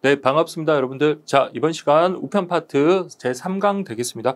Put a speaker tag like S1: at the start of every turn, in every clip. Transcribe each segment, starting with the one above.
S1: 네, 반갑습니다, 여러분들. 자, 이번 시간 우편 파트 제3강 되겠습니다.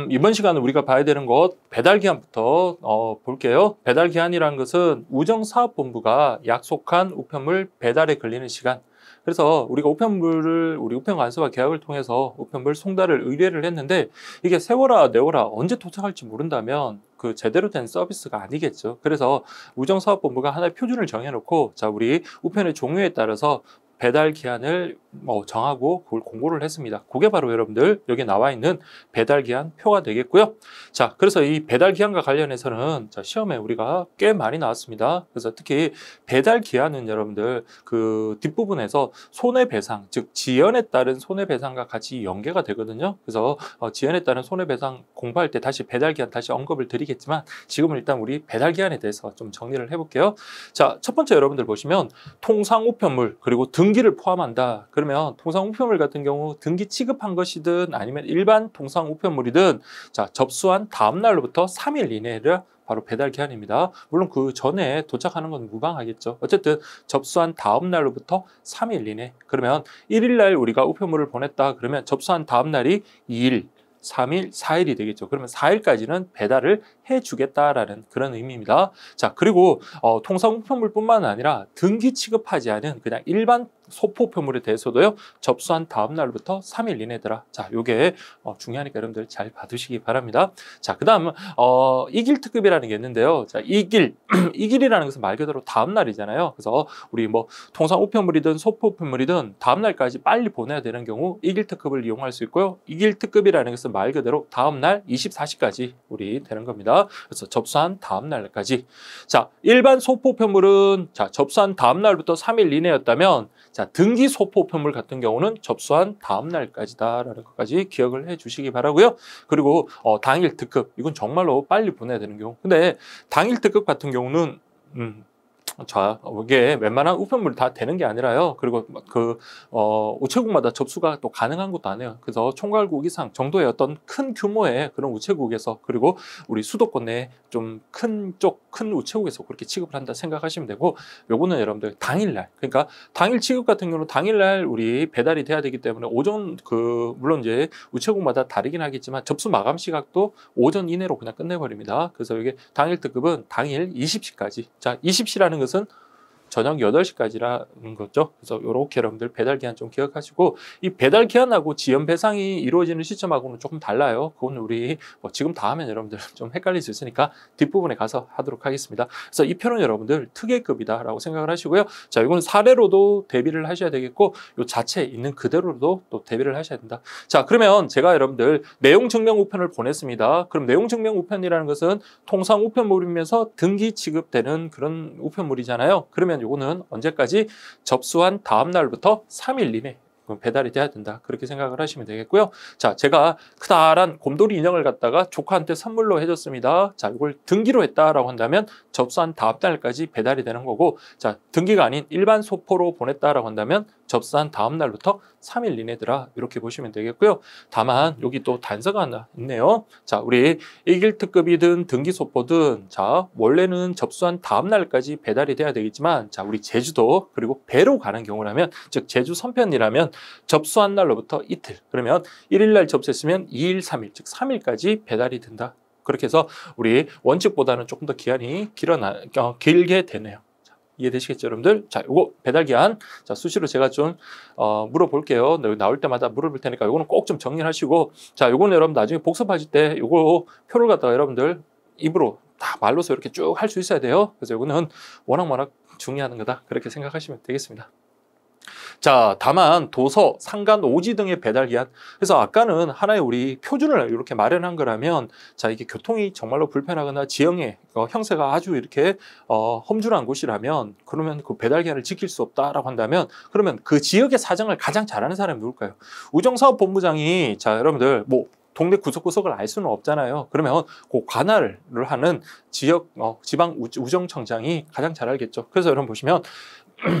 S1: 이번 시간은 우리가 봐야 되는 것 배달기한부터 볼게요. 배달기한이라는 것은 우정사업본부가 약속한 우편물 배달에 걸리는 시간. 그래서 우리가 우리 우편관서와 계약을 통해서 우편물 송달을 의뢰를 했는데 이게 세워라 내워라 언제 도착할지 모른다면 그 제대로 된 서비스가 아니겠죠. 그래서 우정사업본부가 하나의 표준을 정해놓고 자, 우리 우편의 종류에 따라서 배달 기한을 정하고 그걸 공고를 했습니다. 그게 바로 여러분들 여기 나와 있는 배달 기한 표가 되겠고요. 자, 그래서 이 배달 기한과 관련해서는 자, 시험에 우리가 꽤 많이 나왔습니다. 그래서 특히 배달 기한은 여러분들 그 뒷부분에서 손해배상, 즉 지연에 따른 손해배상과 같이 연계가 되거든요. 그래서 지연에 따른 손해배상 공부할 때 다시 배달 기한 다시 언급을 드리겠지만 지금은 일단 우리 배달 기한에 대해서 좀 정리를 해볼게요. 자, 첫 번째 여러분들 보시면 통상 우편물 그리고 등기를 포함한다. 그러면 통상 우편물 같은 경우 등기 취급한 것이든 아니면 일반 통상 우편물이든 자, 접수한 다음 날로부터 3일 이내를 바로 배달 기한입니다. 물론 그 전에 도착하는 건 무방하겠죠. 어쨌든 접수한 다음 날로부터 3일 이내. 그러면 1일 날 우리가 우편물을 보냈다. 그러면 접수한 다음 날이 2일, 3일, 4일이 되겠죠. 그러면 4일까지는 배달을 해주겠다라는 그런 의미입니다. 자, 그리고 통상 우편물뿐만 아니라 등기 취급하지 않은 그냥 일반 소포 우편물에 대해서도요. 접수한 다음 날부터 3일 이내더라. 자, 요게 중요하니까 여러분들 잘 받으시기 바랍니다. 자, 그다음 이길 특급이라는 게 있는데요. 자, 이길 이길이라는 것은 말 그대로 다음 날이잖아요. 그래서 우리 뭐 통상 우편물이든 소포 우편물이든 다음 날까지 빨리 보내야 되는 경우 이길 특급을 이용할 수 있고요. 이길 특급이라는 것은 말 그대로 다음 날 24시까지 우리 되는 겁니다. 그래서 접수한 다음 날까지. 자, 일반 소포 우편물은 자, 접수한 다음 날부터 3일 이내였다면 자, 등기 소포 우편물 같은 경우는 접수한 다음 날까지다라는 것까지 기억을 해 주시기 바라고요. 그리고 당일 특급 이건 정말로 빨리 보내야 되는 경우. 근데 당일 특급 같은 경우는 자, 이게 웬만한 우편물이 다 되는 게 아니라요. 그리고 그 우체국마다 접수가 또 가능한 것도 아니에요. 그래서 총괄국 이상 정도의 어떤 큰 규모의 그런 우체국에서 그리고 우리 수도권 내에 좀 큰 우체국에서 그렇게 취급을 한다 생각하시면 되고 요거는 여러분들 당일날 그러니까 당일 취급 같은 경우는 당일날 우리 배달이 돼야 되기 때문에 오전 물론 이제 우체국마다 다르긴 하겠지만 접수 마감 시각도 오전 이내로 그냥 끝내버립니다. 그래서 이게 당일 특급은 당일 20시까지. 자, 20시라는 것은 저녁 8시까지라는 거죠. 그래서 이렇게 여러분들 배달 기한 좀 기억하시고 이 배달 기한하고 지연 배상이 이루어지는 시점하고는 조금 달라요. 그건 우리 지금 다 하면 여러분들 좀 헷갈릴 수 있으니까 뒷부분에 가서 하도록 하겠습니다. 그래서 이 표는 여러분들 특예급이다라고 생각을 하시고요. 자, 이거는 사례로도 대비를 하셔야 되겠고 이 자체에 있는 그대로도 또 대비를 하셔야 된다. 자, 그러면 제가 여러분들 내용 증명 우편을 보냈습니다. 그럼 내용 증명 우편이라는 것은 통상 우편물이면서 등기 취급되는 그런 우편물이잖아요. 그러면 요거는 언제까지 접수한 다음 날부터 3일 이내 배달이 돼야 된다. 그렇게 생각을 하시면 되겠고요. 자, 제가 크다란 곰돌이 인형을 갖다가 조카한테 선물로 해줬습니다. 자, 이걸 등기로 했다라고 한다면 접수한 다음 날까지 배달이 되는 거고 자, 등기가 아닌 일반 소포로 보냈다라고 한다면 접수한 다음 날부터 3일 이내더라. 이렇게 보시면 되겠고요. 다만 여기 또 단서가 하나 있네요. 자, 우리 일길특급이든 등기소포든 자, 원래는 접수한 다음 날까지 배달이 돼야 되겠지만 자, 우리 제주도 그리고 배로 가는 경우라면 즉 제주 선편이라면 접수한 날로부터 이틀 그러면 1일 날 접수했으면 2일, 3일 즉 3일까지 배달이 된다. 그렇게 해서 우리 원칙보다는 조금 더 기한이 길게 되네요. 이해되시겠죠, 여러분들? 자, 요거 배달 기한. 자, 수시로 제가 좀 물어볼게요. 나올 때마다 물어볼 테니까 요거는 꼭 좀 정리하시고 자, 요거는 여러분 나중에 복습하실 때 요거 표를 갖다가 여러분들 입으로 다 말로서 이렇게 쭉 할 수 있어야 돼요. 그래서 요거는 워낙 중요한 거다. 그렇게 생각하시면 되겠습니다. 자, 다만 도서, 상간, 오지 등의 배달 기한. 그래서 아까는 하나의 우리 표준을 이렇게 마련한 거라면 자, 이게 교통이 정말로 불편하거나 지형의 형세가 아주 이렇게 험준한 곳이라면 그러면 그 배달 기한을 지킬 수 없다라고 한다면 그러면 그 지역의 사정을 가장 잘 아는 사람이 누굴까요? 우정사업본부장이 자, 여러분들 뭐 동네 구석구석을 알 수는 없잖아요. 그러면 그 관할을 하는 지역 지방 우정청장이 가장 잘 알겠죠. 그래서 여러분 보시면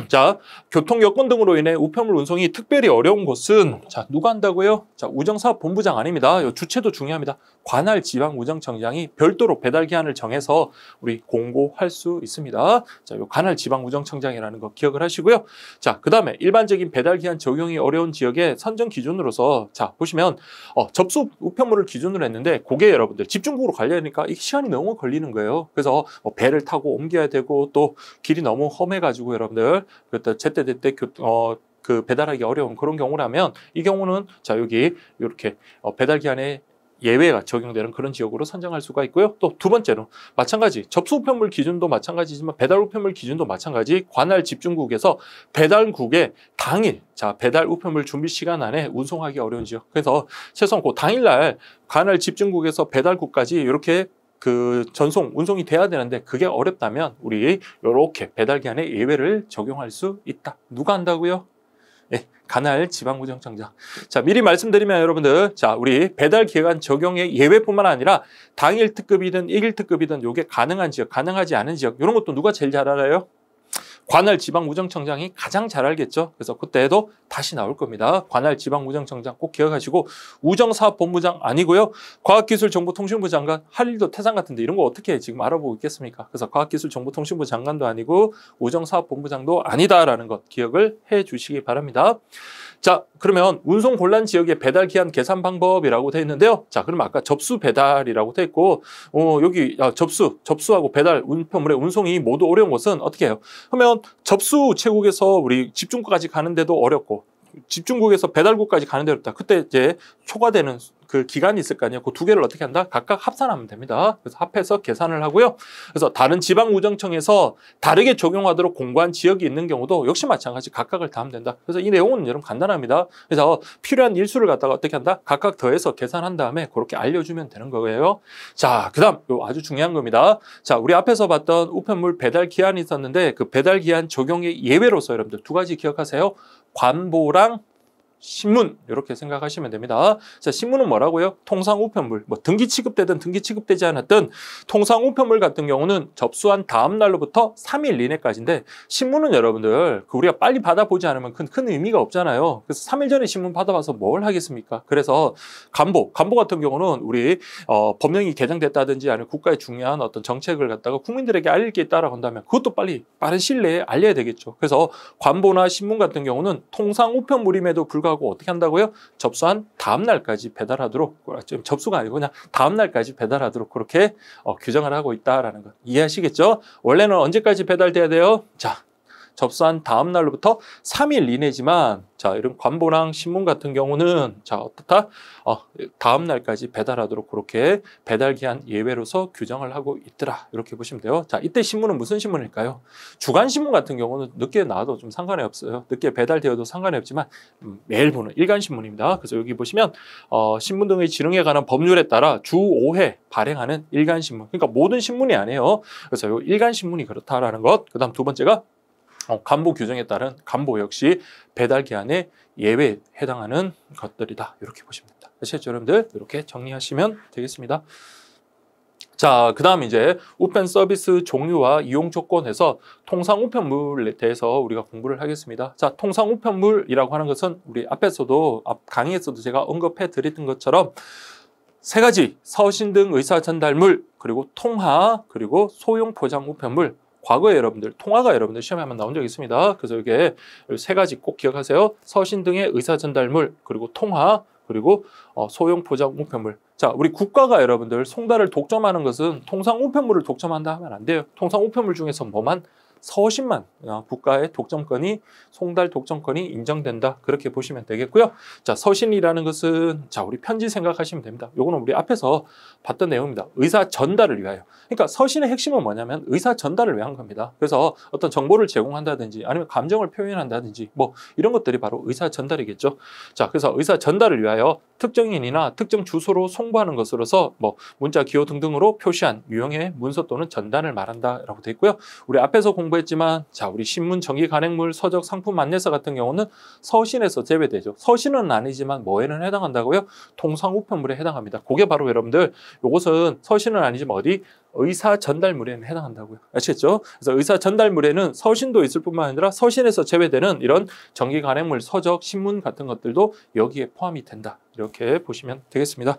S1: 자, 교통 여건 등으로 인해 우편물 운송이 특별히 어려운 곳은 자, 누가 한다고요? 자, 우정사업본부장 아닙니다. 이 주체도 중요합니다. 관할 지방우정청장이 별도로 배달 기한을 정해서 우리 공고할 수 있습니다. 자, 요 관할 지방우정청장이라는 거 기억을 하시고요. 자, 그다음에 일반적인 배달 기한 적용이 어려운 지역의 선정 기준으로서 자, 보시면 접수 우편물을 기준으로 했는데 그게 여러분들 집중국으로 가려니까 이 시간이 너무 걸리는 거예요. 그래서 배를 타고 옮겨야 되고 또 길이 너무 험해가지고 여러분들 그때 제때제때 그 배달하기 어려운 그런 경우라면 이 경우는 자 여기 이렇게 배달 기한에 예외가 적용되는 그런 지역으로 선정할 수가 있고요. 또 두 번째로 마찬가지 접수 우편물 기준도 마찬가지지만 배달 우편물 기준도 마찬가지 관할 집중국에서 배달국에 당일 자 배달 우편물 준비 시간 안에 운송하기 어려운 지역 그래서 최소한 그 당일날 관할 집중국에서 배달국까지 이렇게 그 전송, 운송이 돼야 되는데 그게 어렵다면 우리 이렇게 배달 기한에 예외를 적용할 수 있다. 누가 한다고요? 네, 관할 지방우정청장. 자, 미리 말씀드리면 여러분들, 자, 우리 배달 기간 적용의 예외뿐만 아니라 당일 특급이든 일일 특급이든 요게 가능한 지역, 가능하지 않은 지역 이런 것도 누가 제일 잘 알아요? 관할 지방우정청장이 가장 잘 알겠죠. 그래서 그때도 다시 나올 겁니다. 관할 지방우정청장 꼭 기억하시고 우정사업본부장 아니고요. 과학기술정보통신부 장관 할 일도 태산 같은데 이런 거 어떻게 지금 알아보고 있겠습니까? 그래서 과학기술정보통신부 장관도 아니고 우정사업본부장도 아니다라는 것 기억을 해 주시기 바랍니다. 자, 그러면 운송 곤란 지역의 배달 기한 계산 방법이라고 돼 있는데요. 자, 그러면 아까 접수 배달이라고 돼 있고, 여기 접수하고 배달 우편물의 운송이 모두 어려운 것은 어떻게 해요? 그러면 접수 우체국에서 우리 집중국까지 가는데도 어렵고, 집중국에서 배달국까지 가는데 어렵다. 그때 이제 초과되는 그 기간이 있을 거 아니에요. 그 두 개를 어떻게 한다? 각각 합산하면 됩니다. 그래서 합해서 계산을 하고요. 그래서 다른 지방우정청에서 다르게 적용하도록 공고한 지역이 있는 경우도 역시 마찬가지 각각을 다 하면 된다. 그래서 이 내용은 여러분 간단합니다. 그래서 필요한 일수를 갖다가 어떻게 한다? 각각 더해서 계산한 다음에 그렇게 알려주면 되는 거예요. 자, 그다음 아주 중요한 겁니다. 자, 우리 앞에서 봤던 우편물 배달 기한이 있었는데 그 배달 기한 적용의 예외로서 여러분들 두 가지 기억하세요. 관보랑 신문 이렇게 생각하시면 됩니다. 자, 신문은 뭐라고요? 통상 우편물, 뭐 등기 취급되든 등기 취급되지 않았든 통상 우편물 같은 경우는 접수한 다음 날로부터 3일 이내까지인데 신문은 여러분들 우리가 빨리 받아보지 않으면 큰 의미가 없잖아요. 그래서 3일 전에 신문 받아봐서 뭘 하겠습니까? 그래서 간보 같은 경우는 우리 법령이 개정됐다든지 아니면 국가의 중요한 어떤 정책을 갖다가 국민들에게 알릴 게 있다라고 한다면 그것도 빠른 시일 내에 알려야 되겠죠. 그래서 관보나 신문 같은 경우는 통상 우편물임에도 불구하고 어떻게 한다고요? 접수한 다음 날까지 배달하도록 접수가 아니고 그냥 다음 날까지 배달하도록 그렇게 규정을 하고 있다라는 것 이해하시겠죠? 원래는 언제까지 배달돼야 돼요? 자, 접수한 다음 날로부터 3일 이내지만 자, 이런 관보랑 신문 같은 경우는 자, 어떻다? 다음 날까지 배달하도록 그렇게 배달 기한 예외로서 규정을 하고 있더라. 이렇게 보시면 돼요. 자, 이때 신문은 무슨 신문일까요? 주간 신문 같은 경우는 늦게 나와도 좀 상관이 없어요. 늦게 배달되어도 상관이 없지만 매일 보는 일간 신문입니다. 그래서 여기 보시면 신문 등의 지능에 관한 법률에 따라 주 5회 발행하는 일간 신문. 그러니까 모든 신문이 아니에요. 그래서 요 일간 신문이 그렇다라는 것. 그다음 두 번째가 간보 규정에 따른 간보 역시 배달 기한에 예외에 해당하는 것들이다. 이렇게 보시면 됩니다. 아시겠죠, 여러분들? 이렇게 정리하시면 되겠습니다. 자, 그 다음 이제 우편 서비스 종류와 이용 조건에서 통상 우편물에 대해서 우리가 공부를 하겠습니다. 자, 통상 우편물이라고 하는 것은 우리 앞에서도 강의에서도 제가 언급해 드렸던 것처럼 세 가지 서신 등 의사 전달물 그리고 통화 그리고 소형 포장 우편물 과거에 여러분들 통화가 여러분들 시험에 한번 나온 적이 있습니다. 그래서 이게 세 가지 꼭 기억하세요. 서신 등의 의사 전달물 그리고 통화 그리고 소형 포장 우편물. 자, 우리 국가가 여러분들 송달을 독점하는 것은 통상 우편물을 독점한다 하면 안 돼요. 통상 우편물 중에서 뭐만 서신만 국가의 독점권이 송달 독점권이 인정된다. 그렇게 보시면 되겠고요. 자, 서신이라는 것은 자, 우리 편지 생각하시면 됩니다. 요거는 우리 앞에서 봤던 내용입니다. 의사 전달을 위하여. 그러니까 서신의 핵심은 뭐냐면 의사 전달을 위한 겁니다. 그래서 어떤 정보를 제공한다든지 아니면 감정을 표현한다든지 뭐 이런 것들이 바로 의사 전달이겠죠. 자, 그래서 의사 전달을 위하여 특정인이나 특정 주소로 송부하는 것으로서 뭐 문자, 기호 등등으로 표시한 유형의 문서 또는 전단을 말한다라고 되어 있고요. 우리 앞에서 공부했지만 자, 우리 신문, 정기 간행물, 서적, 상품 안내서 같은 경우는 서신에서 제외되죠. 서신은 아니지만 뭐에는 해당한다고요? 통상 우편물에 해당합니다. 그게 바로 여러분들 요것은 서신은 아니지만 어디? 의사 전달물에는 해당한다고요. 아시겠죠? 그래서 의사 전달물에는 서신도 있을 뿐만 아니라 서신에서 제외되는 이런 정기 간행물, 서적, 신문 같은 것들도 여기에 포함이 된다. 이렇게 보시면 되겠습니다.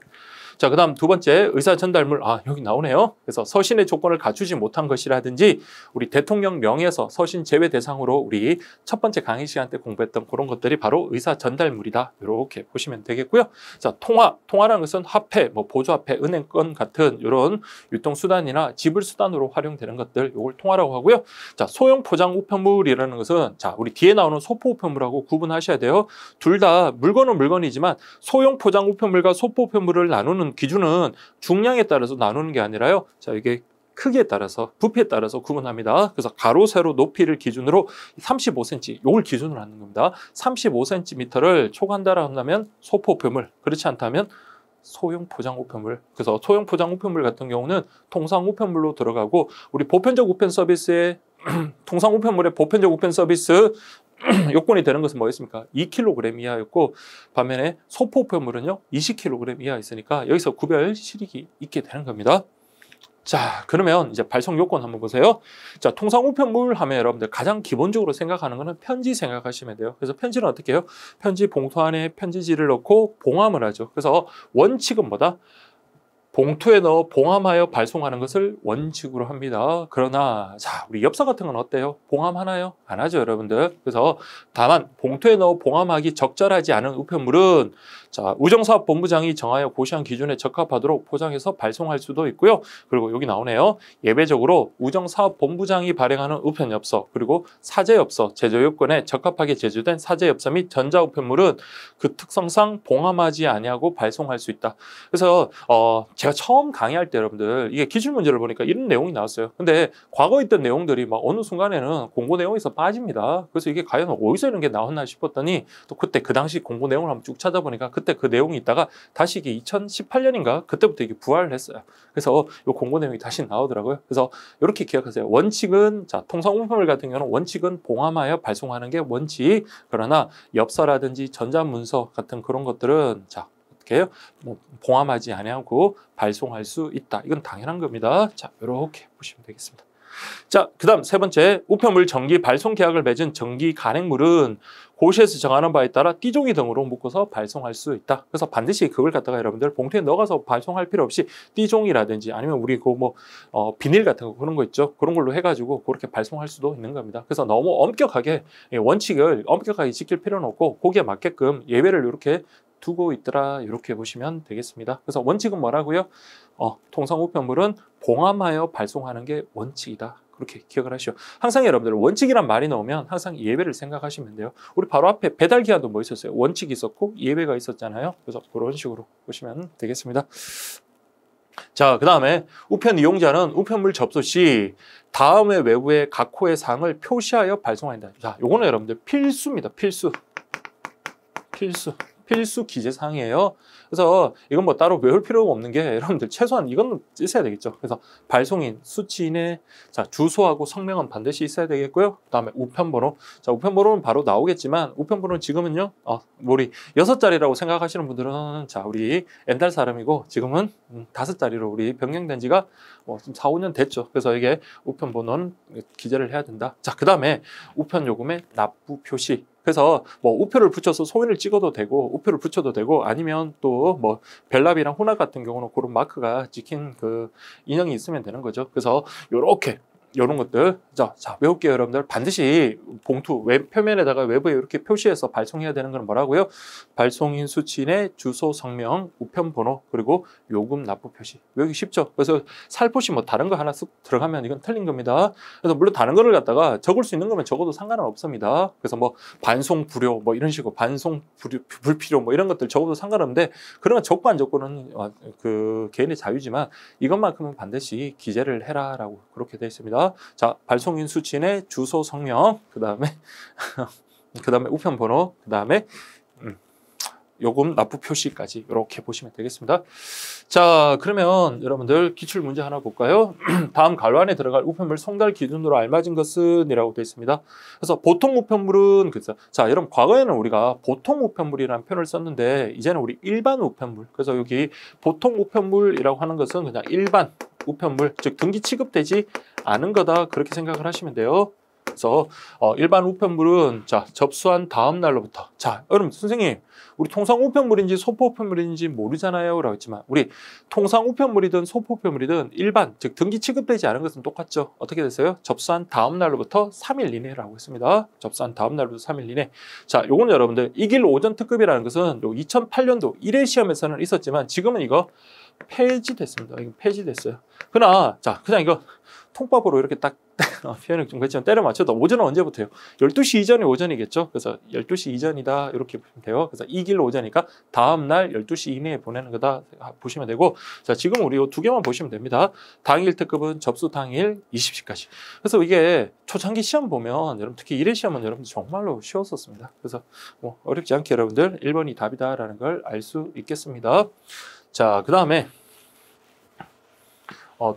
S1: 자, 그 다음 두 번째 의사 전달물. 여기 나오네요. 그래서 서신의 조건을 갖추지 못한 것이라든지 우리 대통령 명예서 서신 제외 대상으로 우리 첫 번째 강의 시간 때 공부했던 그런 것들이 바로 의사 전달물이다. 이렇게 보시면 되겠고요. 자, 통화라는 것은 화폐, 뭐 보조화폐, 은행권 같은 이런 유통수단이나 지불수단으로 활용되는 것들, 이걸 통화라고 하고요. 자, 소형 포장 우편물이라는 것은 자, 우리 뒤에 나오는 소포 우편물하고 구분하셔야 돼요. 둘 다 물건은 물건이지만 소형 포장 우편물과 소포 우편물을 나누는 기준은 중량에 따라서 나누는 게 아니라요. 자, 이게 크기에 따라서 부피에 따라서 구분합니다. 그래서 가로 세로 높이를 기준으로 35cm 이걸 기준으로 하는 겁니다. 35cm를 초과한다라고 한다면 소포 우편물, 그렇지 않다면 소형 포장 우편물. 그래서 소형 포장 우편물 같은 경우는 통상 우편물로 들어가고 우리 보편적 우편 서비스의 통상 우편물의 보편적 우편 서비스 요건이 되는 것은 뭐였습니까? 2kg 이하였고 반면에 소포 우편물은요 20kg 이하 있으니까 여기서 구별 실익이 있게 되는 겁니다. 자, 그러면 이제 발송 요건 한번 보세요. 자, 통상 우편물 하면 여러분들 가장 기본적으로 생각하는 거는 편지 생각하시면 돼요. 그래서 편지는 어떻게 해요? 편지 봉투 안에 편지지를 넣고 봉함을 하죠. 그래서 원칙은 뭐다? 봉투에 넣어 봉함하여 발송하는 것을 원칙으로 합니다. 그러나 자, 우리 엽서 같은 건 어때요? 봉함하나요? 안 하죠, 여러분들. 그래서 다만 봉투에 넣어 봉함하기 적절하지 않은 우편물은 자, 우정사업본부장이 정하여 고시한 기준에 적합하도록 포장해서 발송할 수도 있고요. 그리고 여기 나오네요. 예외적으로 우정사업본부장이 발행하는 우편엽서, 그리고 사제엽서, 제조요건에 적합하게 제조된 사제엽서 및 전자우편물은 그 특성상 봉함하지 아니하고 발송할 수 있다. 그래서 제가 처음 강의할 때 여러분들 이게 기출문제를 보니까 이런 내용이 나왔어요. 근데 과거에 있던 내용들이 막 어느 순간에는 공고 내용에서 빠집니다. 그래서 이게 과연 어디서 이런 게 나왔나 싶었더니 또 그때 그 당시 공고 내용을 한번 쭉 찾아보니까 그때 그 내용이 있다가 다시 이게 2018년인가 그때부터 이게 부활을 했어요. 그래서 이 공고 내용이 다시 나오더라고요. 그래서 이렇게 기억하세요. 원칙은 자, 통상 우편물 같은 경우는 원칙은 봉함하여 발송하는 게 원칙. 그러나 엽서라든지 전자문서 같은 그런 것들은 자, 어떻게 해요? 뭐 봉함하지 아니하고 발송할 수 있다. 이건 당연한 겁니다. 자, 이렇게 보시면 되겠습니다. 자, 그 다음 세 번째, 우편물 정기 발송 계약을 맺은 정기 간행물은 고시에서 정하는 바에 따라 띠종이 등으로 묶어서 발송할 수 있다. 그래서 반드시 그걸 갖다가 여러분들 봉투에 넣어가서 발송할 필요 없이 띠종이라든지 아니면 우리 그 뭐 비닐 같은 거 그런 거 있죠. 그런 걸로 해가지고 그렇게 발송할 수도 있는 겁니다. 그래서 너무 엄격하게 원칙을 엄격하게 지킬 필요는 없고 거기에 맞게끔 예외를 이렇게 두고 있더라. 이렇게 보시면 되겠습니다. 그래서 원칙은 뭐라고요? 통상 우편물은 봉함하여 발송하는 게 원칙이다. 그렇게 기억을 하시오. 항상 여러분들 원칙이란 말이 나오면 항상 예외를 생각하시면 돼요. 우리 바로 앞에 배달 기한도 뭐 있었어요? 원칙이 있었고 예외가 있었잖아요. 그래서 그런 식으로 보시면 되겠습니다. 자, 그 다음에 우편 이용자는 우편물 접수 시 다음의 외부의 각 호의 사항을 표시하여 발송한다. 자, 요거는 여러분들 필수입니다. 필수 기재사항이에요. 그래서 이건 뭐 따로 외울 필요가 없는 게 여러분들 최소한 이건 있어야 되겠죠. 그래서 발송인, 수취인의 자, 주소하고 성명은 반드시 있어야 되겠고요. 그다음에 우편번호. 자, 우편번호는 바로 나오겠지만 우편번호는 지금은요. 우리 6자리라고 생각하시는 분들은 자, 우리 옛날 사람이고 지금은 5자리로 우리 변경된 지가 뭐 좀 4, 5년 됐죠. 그래서 이게 우편번호는 기재를 해야 된다. 자, 그다음에 우편 요금의 납부 표시. 그래서 뭐 우표를 붙여서 소인을 찍어도 되고 우표를 붙여도 되고 아니면 또 뭐 별납이랑 혼합 같은 경우는 그런 마크가 찍힌 그 인형이 있으면 되는 거죠. 그래서 요렇게 이런 것들 자 외울게요. 여러분들 반드시 봉투 표면에다가 외부에 이렇게 표시해서 발송해야 되는 건 뭐라고요? 발송인 수취인의 주소, 성명, 우편번호 그리고 요금 납부 표시. 외우기 쉽죠? 그래서 살포시 뭐 다른 거 하나 쓱 들어가면 이건 틀린 겁니다. 그래서 물론 다른 거를 갖다가 적을 수 있는 거면 적어도 상관은 없습니다. 그래서 뭐 반송 불효 뭐 이런 식으로 반송 불필요 뭐 이런 것들 적어도 상관없는데 그런 건 적고 안 적고는 그 개인의 자유지만 이것만큼은 반드시 기재를 해라라고 그렇게 되어 있습니다. 자, 발송인 수취인의 주소, 성명, 그 다음에 우편번호, 그 다음에 요금 납부 표시까지 이렇게 보시면 되겠습니다. 자, 그러면 여러분들 기출 문제 하나 볼까요? 다음 갈환에 들어갈 우편물 송달 기준으로 알맞은 것은 이라고 되어 있습니다. 그래서 보통 우편물은 그래서 자, 여러분 과거에는 우리가 보통 우편물이라는 표현을 썼는데 이제는 우리 일반 우편물. 그래서 여기 보통 우편물이라고 하는 것은 그냥 일반 우편물, 즉 등기 취급되지 않은 거다 그렇게 생각을 하시면 돼요. 그래서 일반 우편물은 자 접수한 다음 날로부터 자 여러분 선생님 우리 통상 우편물인지 소포 우편물인지 모르잖아요 라고 했지만 우리 통상 우편물이든 소포 우편물이든 일반 즉 등기 취급되지 않은 것은 똑같죠. 어떻게 됐어요? 접수한 다음 날로부터 3일 이내라고 했습니다. 접수한 다음 날부터 3일 이내. 자 요거는 여러분들 이길 오전 특급이라는 것은 2008년도 1회 시험에서는 있었지만 지금은 이거 폐지됐습니다. 이거 폐지됐어요. 그러나 자 그냥 이거 통밥으로 이렇게 딱 표현을 좀 그렇지만 때려 맞춰도 오전은 언제부터요? 12시 이전이 오전이겠죠. 그래서 12시 이전이다 이렇게 보시면 돼요. 그래서 이길 오전이니까 다음 날 12시 이내에 보내는 거다 보시면 되고 자 지금 우리 이 두 개만 보시면 됩니다. 당일 특급은 접수 당일 20시까지. 그래서 이게 초창기 시험 보면 여러분 특히 1회 시험은 여러분 정말로 쉬웠었습니다. 그래서 뭐 어렵지 않게 여러분들 1번이 답이다라는 걸 알 수 있겠습니다. 자, 그 다음에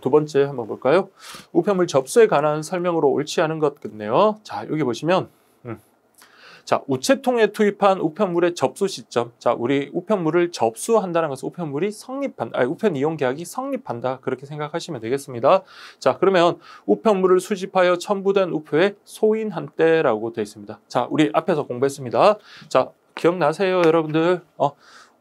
S1: 두 번째 한번 볼까요? 우편물 접수에 관한 설명으로 옳지 않은 것 같네요. 자, 여기 보시면 자, 우체통에 투입한 우편물의 접수 시점. 자, 우리 우편물을 접수한다는 것은 우편물이 성립한다. 우편 이용 계약이 성립한다. 그렇게 생각하시면 되겠습니다. 자, 그러면 우편물을 수집하여 첨부된 우표에 소인한 때라고 되어 있습니다. 자, 우리 앞에서 공부했습니다. 자, 기억나세요, 여러분들?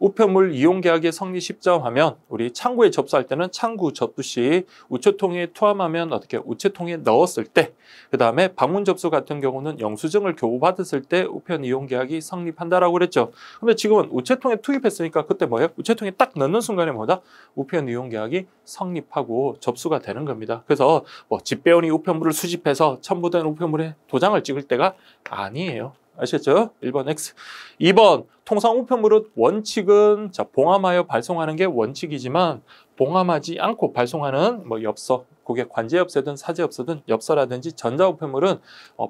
S1: 우편물 이용 계약의 성립 시점하면 우리 창구에 접수할 때는 창구 접수 시 우체통에 투함하면 어떻게 우체통에 넣었을 때 그 다음에 방문 접수 같은 경우는 영수증을 교부받았을 때 우편 이용 계약이 성립한다라고 그랬죠. 근데 지금은 우체통에 투입했으니까 그때 뭐예요? 우체통에 딱 넣는 순간에 뭐다? 우편 이용 계약이 성립하고 접수가 되는 겁니다. 그래서 뭐 집배원이 우편물을 수집해서 첨부된 우편물에 도장을 찍을 때가 아니에요. 아시겠죠? 1번 X. 2번 통상 우편물은 원칙은 자 봉함하여 발송하는 게 원칙이지만 봉함하지 않고 발송하는 뭐 엽서, 고객 관제 엽서든 사제 엽서든 엽서라든지 전자 우편물은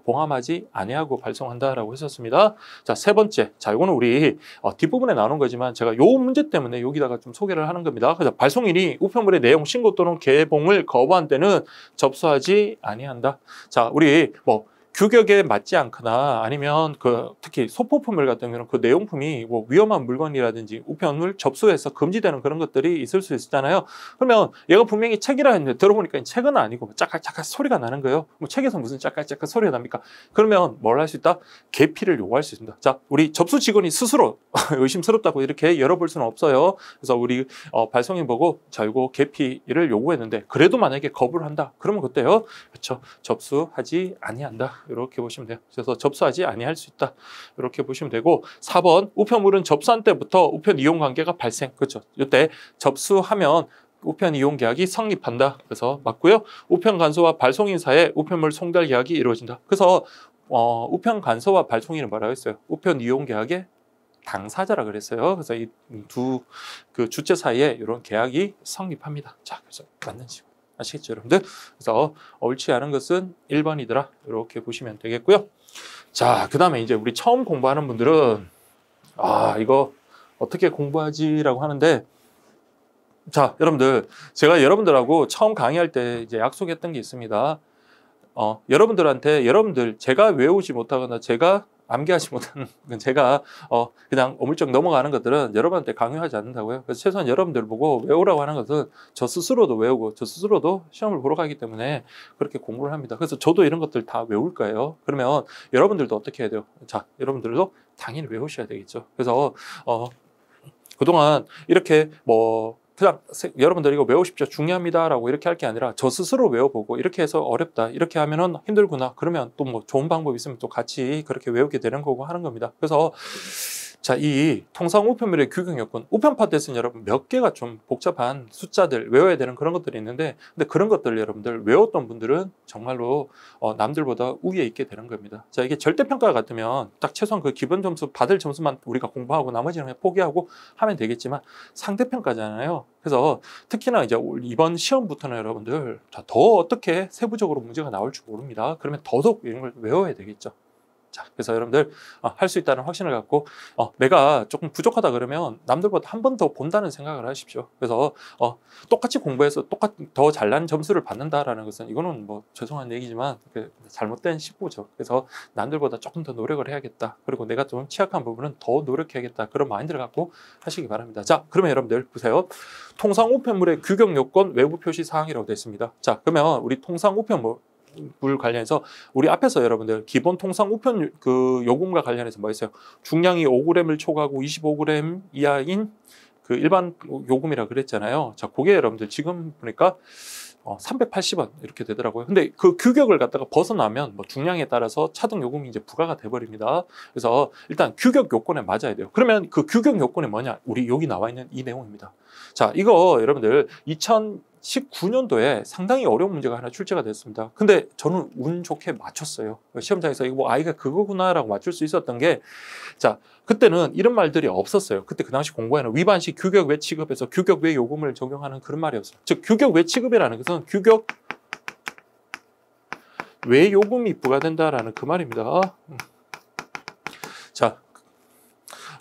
S1: 봉함하지 아니하고 발송한다라고 했었습니다. 자, 세 번째. 자, 이거는 우리 뒷부분에 나오는 거지만 제가 요 문제 때문에 여기다가 좀 소개를 하는 겁니다. 그래서 발송인이 우편물의 내용 신고 또는 개봉을 거부한 때는 접수하지 아니한다. 자, 우리 뭐 규격에 맞지 않거나 아니면 특히 소포품물 같은 경우는 그 내용품이 뭐 위험한 물건이라든지 우편물 접수해서 금지되는 그런 것들이 있을 수 있잖아요. 그러면 얘가 분명히 책이라 했는데 들어보니까 책은 아니고 짝깔짝깔 소리가 나는 거예요. 뭐 책에서 무슨 짝깔짝깔 소리가 납니까? 그러면 뭘 할 수 있다? 개피를 요구할 수 있습니다. 자, 우리 접수 직원이 스스로 의심스럽다고 이렇게 열어볼 수는 없어요. 그래서 우리 발송인 보고 자, 이거 개피를 요구했는데 그래도 만약에 거부를 한다. 그러면 그때요. 그렇죠. 접수하지 아니한다. 이렇게 보시면 돼요. 그래서 접수하지 아니할 수 있다. 이렇게 보시면 되고 4번 우편물은 접수한 때부터 우편 이용 관계가 발생. 그렇죠. 이때 접수하면 우편 이용 계약이 성립한다. 그래서 맞고요. 우편 간소와 발송인 사이에 우편물 송달 계약이 이루어진다. 그래서 우편 간소와 발송인은 뭐라고 했어요? 우편 이용 계약의 당사자라 그랬어요. 그래서 이 두 그 주체 사이에 이런 계약이 성립합니다. 자, 그래서 맞는 식으로. 아시겠죠, 여러분들? 그래서 옳지 않은 것은 1번이더라. 이렇게 보시면 되겠고요. 자, 그 다음에 이제 우리 처음 공부하는 분들은 이거 어떻게 공부하지라고 하는데 자, 여러분들 제가 여러분들하고 처음 강의할 때 이제 약속했던 게 있습니다. 여러분들한테 제가 외우지 못하거나 제가 암기하지 못하는 건 제가 그냥 어물쩍 넘어가는 것들은 여러분한테 강요하지 않는다고요. 그래서 최소한 여러분들 보고 외우라고 하는 것은 저 스스로도 외우고 저 스스로도 시험을 보러 가기 때문에 그렇게 공부를 합니다. 그래서 저도 이런 것들 다 외울 거예요. 그러면 여러분들도 어떻게 해야 돼요? 자, 여러분들도 당연히 외우셔야 되겠죠. 그래서 그동안 이렇게 그냥 여러분들 이거 외우십시오. 중요합니다라고 이렇게 할 게 아니라 저 스스로 외워보고 이렇게 해서 어렵다. 이렇게 하면은 힘들구나. 그러면 또 뭐 좋은 방법이 있으면 또 같이 그렇게 외우게 되는 거고 하는 겁니다. 그래서 자, 이 통상 우편물의 규격 요건, 우편 파트에서는 여러분 몇 개가 좀 복잡한 숫자들 외워야 되는 그런 것들이 있는데 근데 그런 것들 여러분들 외웠던 분들은 정말로 남들보다 우위에 있게 되는 겁니다. 자, 이게 절대평가 같으면 딱 최소한 그 기본 점수 받을 점수만 우리가 공부하고 나머지는 그냥 포기하고 하면 되겠지만 상대평가잖아요. 그래서 특히나 이제 이번 시험부터는 여러분들 더 어떻게 세부적으로 문제가 나올 줄 모릅니다. 그러면 더더욱 이런 걸 외워야 되겠죠. 자, 그래서 여러분들 할 수 있다는 확신을 갖고 내가 조금 부족하다 그러면 남들보다 한 번 더 본다는 생각을 하십시오. 그래서 똑같이 공부해서 더 잘난 점수를 받는다라는 것은 이거는 뭐 죄송한 얘기지만 잘못된 식구죠. 그래서 남들보다 조금 더 노력을 해야겠다. 그리고 내가 좀 취약한 부분은 더 노력해야겠다. 그런 마인드를 갖고 하시기 바랍니다. 자, 그러면 여러분들 보세요. 통상 우편물의 규격 요건 외부 표시 사항이라고 되어 있습니다. 자, 그러면 우리 통상 우편물 물 관련해서 우리 앞에서 여러분들 기본 통상 우편 그 요금과 관련해서 뭐 있어요? 중량이 5g을 초과하고 25g 이하인 그 일반 요금이라 그랬잖아요. 자, 그게 여러분들 지금 보니까 380원 이렇게 되더라고요. 근데 그 규격을 갖다가 벗어나면 뭐 중량에 따라서 차등 요금이 이제 부과가 돼 버립니다. 그래서 일단 규격 요건에 맞아야 돼요. 그러면 그 규격 요건이 뭐냐? 우리 여기 나와 있는 이 내용입니다. 자, 이거 여러분들 2019년도에 상당히 어려운 문제가 하나 출제가 됐습니다. 근데 저는 운 좋게 맞췄어요. 시험장에서 이거 뭐 아이가 그거구나라고 맞출 수 있었던 게, 자, 그때는 이런 말들이 없었어요. 그때 그 당시 공부에는 위반 시 규격 외 취급에서 규격 외 요금을 적용하는 그런 말이 없어요. 즉 규격 외 취급이라는 것은 규격 외 요금이 부과된다라는 그 말입니다. 자,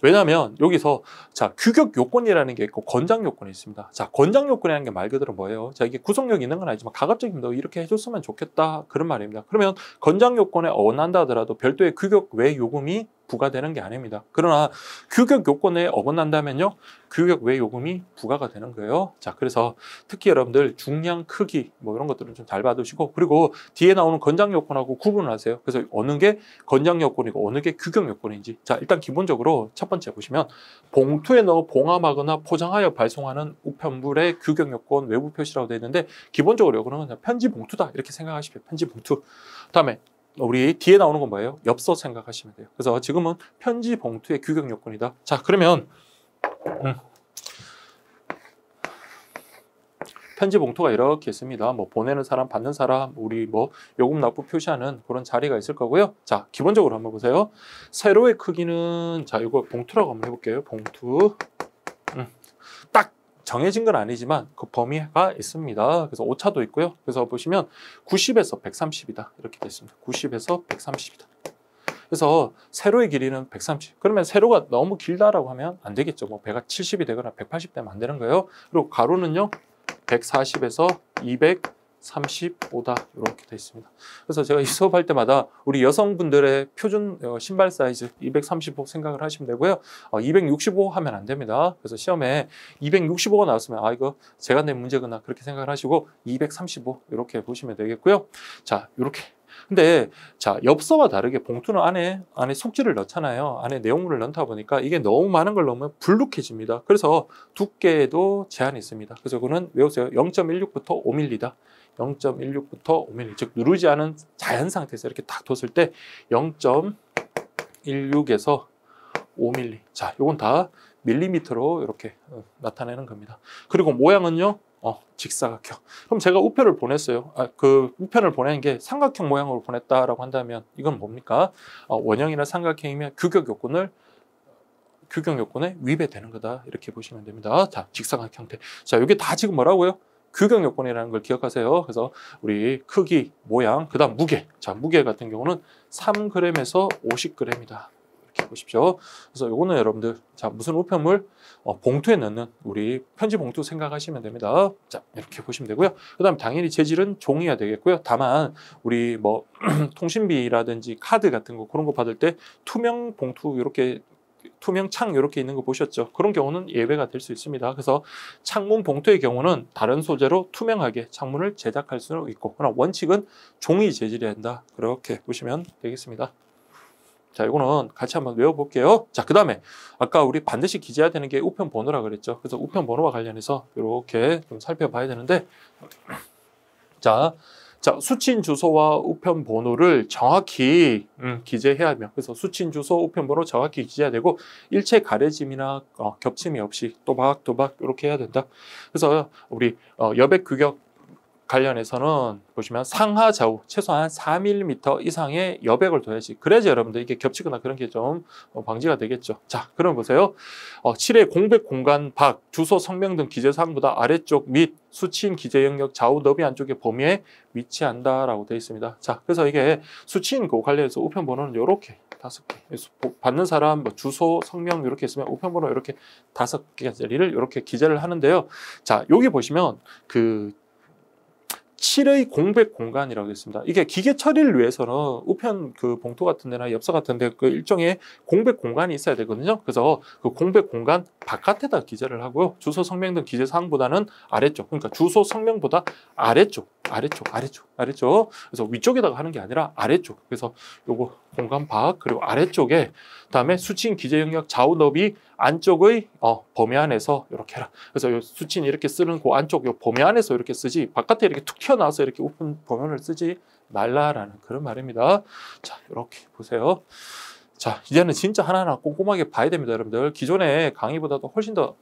S1: 왜냐하면 여기서 자, 규격 요건이라는 게 있고 권장 요건이 있습니다. 자, 권장 요건이라는 게 말 그대로 뭐예요? 자, 이게 구속력이 있는 건 아니지만 가급적이면 너 이렇게 해줬으면 좋겠다 그런 말입니다. 그러면 권장 요건에 어긋난다 하더라도 별도의 규격 외 요금이 부과되는 게 아닙니다. 그러나 규격 요건에 어긋난다면요, 규격 외 요금이 부과가 되는 거예요. 자, 그래서 특히 여러분들 중량, 크기 뭐 이런 것들은 좀 잘 봐두시고, 그리고 뒤에 나오는 권장 요건하고 구분을 하세요. 그래서 어느 게 권장 요건이고 어느 게 규격 요건인지. 자, 일단 기본적으로 첫 번째 보시면 봉투에 넣어 봉함하거나 포장하여 발송하는 우편물의 규격 요건 외부 표시라고 되어 있는데, 기본적으로 이거는 그냥 편지 봉투다 이렇게 생각하십시오. 편지 봉투. 그다음에 우리 뒤에 나오는 건 뭐예요? 엽서 생각하시면 돼요. 그래서 지금은 편지 봉투의 규격 요건이다. 자, 그러면 편지 봉투가 이렇게 있습니다. 뭐 보내는 사람, 받는 사람, 우리 뭐 요금 납부 표시하는 그런 자리가 있을 거고요. 자, 기본적으로 한번 보세요. 세로의 크기는, 자, 이거 봉투라고 한번 해볼게요. 봉투. 딱 정해진 건 아니지만 그 범위가 있습니다. 그래서 오차도 있고요. 그래서 보시면 90에서 130이다 이렇게 돼 있습니다. 90에서 130이다. 그래서 세로의 길이는 130. 그러면 세로가 너무 길다라고 하면 안 되겠죠. 뭐 배가 70이 되거나 180 되면 안 되는 거예요. 그리고 가로는요 140에서 235다 이렇게 돼 있습니다. 그래서 제가 이 수업할 때마다 우리 여성분들의 표준 신발 사이즈 235 생각을 하시면 되고요. 265 하면 안 됩니다. 그래서 시험에 265가 나왔으면 아, 이거 제가 낸 문제구나 그렇게 생각을 하시고 235 이렇게 보시면 되겠고요. 자, 이렇게. 근데 자, 엽서와 다르게 봉투는 안에 속지를 넣잖아요. 안에 내용물을 넣다 보니까 이게 너무 많은 걸 넣으면 불룩해집니다. 그래서 두께에도 제한이 있습니다. 그래서 그거는 외우세요. 0.16부터 5mm다. 0.16부터 5mm. 즉 누르지 않은 자연 상태에서 이렇게 딱 뒀을 때 0.16에서 5mm. 자, 요건 다 밀리미터로 이렇게 나타내는 겁니다. 그리고 모양은요. 직사각형. 그럼 제가 우편을 보냈어요. 그 우편을 보낸 게 삼각형 모양으로 보냈다라고 한다면 이건 뭡니까? 원형이나 삼각형이면 규격 요건에 위배되는 거다. 이렇게 보시면 됩니다. 자, 직사각 형태. 자, 이게 다 지금 뭐라고요? 규격 요건이라는 걸 기억하세요. 그래서 우리 크기, 모양, 그다음 무게. 자, 무게 같은 경우는 3g에서 50g이다. 이렇게 보십시오. 그래서 요거는 여러분들, 자, 무슨 우편물? 봉투에 넣는 우리 편지 봉투 생각하시면 됩니다. 자, 이렇게 보시면 되고요. 그다음 당연히 재질은 종이가 되겠고요. 다만 우리 뭐 통신비라든지 카드 같은 거 그런 거 받을 때 투명 봉투 이렇게 투명 창 이렇게 있는 거 보셨죠? 그런 경우는 예외가 될 수 있습니다. 그래서 창문 봉투의 경우는 다른 소재로 투명하게 창문을 제작할 수는 있고, 그러나 원칙은 종이 재질이어야 한다. 그렇게 보시면 되겠습니다. 자, 이거는 같이 한번 외워볼게요. 자, 그 다음에 아까 우리 반드시 기재해야 되는 게 우편 번호라 그랬죠. 그래서 우편 번호와 관련해서 이렇게 좀 살펴봐야 되는데, 자, 수취인 주소와 우편 번호를 정확히 기재해야 하며, 그래서 수취인 주소, 우편 번호 정확히 기재해야 되고, 일체 가려짐이나 겹침이 없이 또박또박 이렇게 해야 된다. 그래서 우리 여백 규격 관련해서는 보시면 상하 좌우 최소한 4mm 이상의 여백을 둬야지. 그래야지 여러분들 이게 겹치거나 그런 게 좀 방지가 되겠죠. 자, 그럼 보세요. 7회 공백 공간 밖 주소 성명 등 기재사항보다 아래쪽 및 수취인 기재 영역 좌우 너비 안쪽의 범위에 위치한다라고 되어 있습니다. 자, 그래서 이게 수취인 그 관련해서 우편 번호는 이렇게 5개. 받는 사람 뭐 주소, 성명 이렇게 있으면 우편번호 이렇게 5개짜리를 이렇게 기재를 하는데요. 자, 여기 보시면 그 7의 공백 공간이라고 있습니다. 이게 기계 처리를 위해서는 우편 그 봉투 같은 데나 엽서 같은 데 그 일종의 공백 공간이 있어야 되거든요. 그래서 그 공백 공간 바깥에다 기재를 하고요. 주소 성명 등 기재 사항보다는 아래쪽, 그러니까 주소 성명보다 아래쪽 아래쪽. 그래서 위쪽에다가 하는 게 아니라 아래쪽. 그래서 요거 공간 밖 그리고 아래쪽에 그다음에 수치인 기재 영역 좌우 너비 안쪽의 범위 안에서 이렇게 해라. 그래서 요 수치인 이렇게 쓰는 그 안쪽 요 범위 안에서 이렇게 쓰지 바깥에 이렇게 툭 튀어나와서 이렇게 오픈 범위를 쓰지 말라라는 그런 말입니다. 자, 이렇게 보세요. 자, 이제는 진짜 하나하나 꼼꼼하게 봐야 됩니다, 여러분들. 기존의 강의보다도 훨씬 더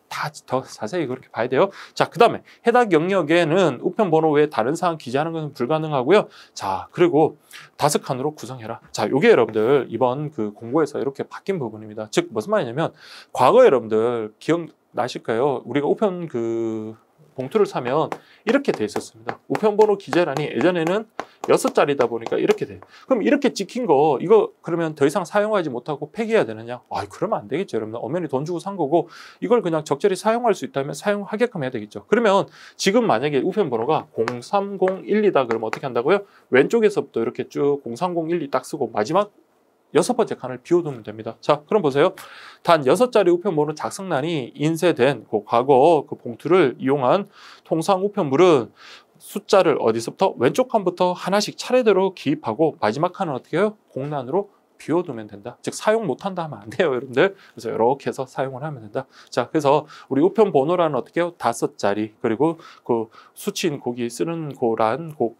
S1: 자세히 그렇게 봐야 돼요. 자, 그 다음에 해당 영역에는 우편 번호 외에 다른 사항 기재하는 것은 불가능하고요. 자, 그리고 5칸으로 구성해라. 자, 요게 여러분들 이번 그 공고에서 이렇게 바뀐 부분입니다. 즉, 무슨 말이냐면 과거 여러분들 기억나실까요? 우리가 우편 그 봉투를 사면 이렇게 돼 있었습니다. 우편번호 기재란이 예전에는 6자리다 보니까 이렇게 돼요. 그럼 이렇게 찍힌 거 이거 그러면 더 이상 사용하지 못하고 폐기해야 되느냐? 그러면 안 되겠죠. 여러분 엄연히 돈 주고 산 거고 이걸 그냥 적절히 사용할 수 있다면 사용하게끔 해야 되겠죠. 그러면 지금 만약에 우편번호가 03012다 그러면 어떻게 한다고요? 왼쪽에서부터 이렇게 쭉 03012 딱 쓰고 마지막 6번째 칸을 비워두면 됩니다. 자, 그럼 보세요. 단 6자리 우편번호 작성란이 인쇄된 그 과거 그 봉투를 이용한 통상 우편물은 숫자를 어디서부터? 왼쪽 칸부터 하나씩 차례대로 기입하고 마지막 칸은 어떻게 해요? 공란으로 비워두면 된다. 즉 사용 못한다 하면 안 돼요, 여러분들. 그래서 이렇게 해서 사용을 하면 된다. 자, 그래서 우리 우편 번호란은 어떻게 해요? 5자리 그리고 그 수치인 거기 쓰는 고란 그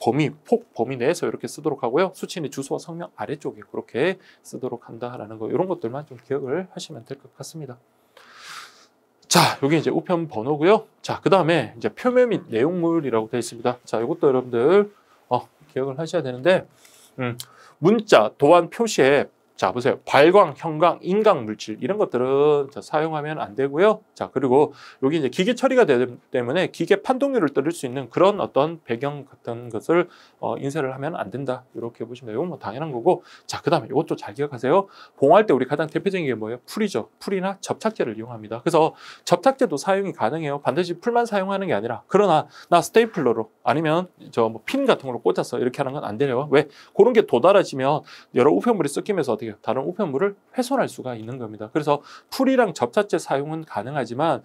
S1: 폭 범위 내에서 이렇게 쓰도록 하고요. 수치인의 주소와 성명 아래쪽에 그렇게 쓰도록 한다라는 거 이런 것들만 좀 기억을 하시면 될 것 같습니다. 자, 여기 이제 우편 번호고요. 자, 그 다음에 이제 표면 및 내용물이라고 되어 있습니다. 자, 이것도 여러분들 기억을 하셔야 되는데 문자, 도안, 표시에 자 보세요. 발광, 형광, 인광 물질 이런 것들은 사용하면 안 되고요. 자, 그리고 여기 이제 기계 처리가 되기 때문에 기계 판독률을 떨릴 수 있는 그런 어떤 배경 같은 것을 인쇄를 하면 안 된다. 이렇게 보시면 돼요. 이건 뭐 당연한 거고. 자, 그다음에 이것도 잘 기억하세요. 봉할 때 우리 가장 대표적인 게 뭐예요? 풀이죠. 풀이나 접착제를 이용합니다. 그래서 접착제도 사용이 가능해요. 반드시 풀만 사용하는 게 아니라 그러나 나 스테이플러로 아니면 저 뭐 핀 같은 걸로 꽂아서 이렇게 하는 건 안 돼요. 왜? 그런 게 도달해지면 여러 우편물이 섞이면서 어떻게 다른 우편물을 훼손할 수가 있는 겁니다. 그래서 풀이랑 접착제 사용은 가능하지만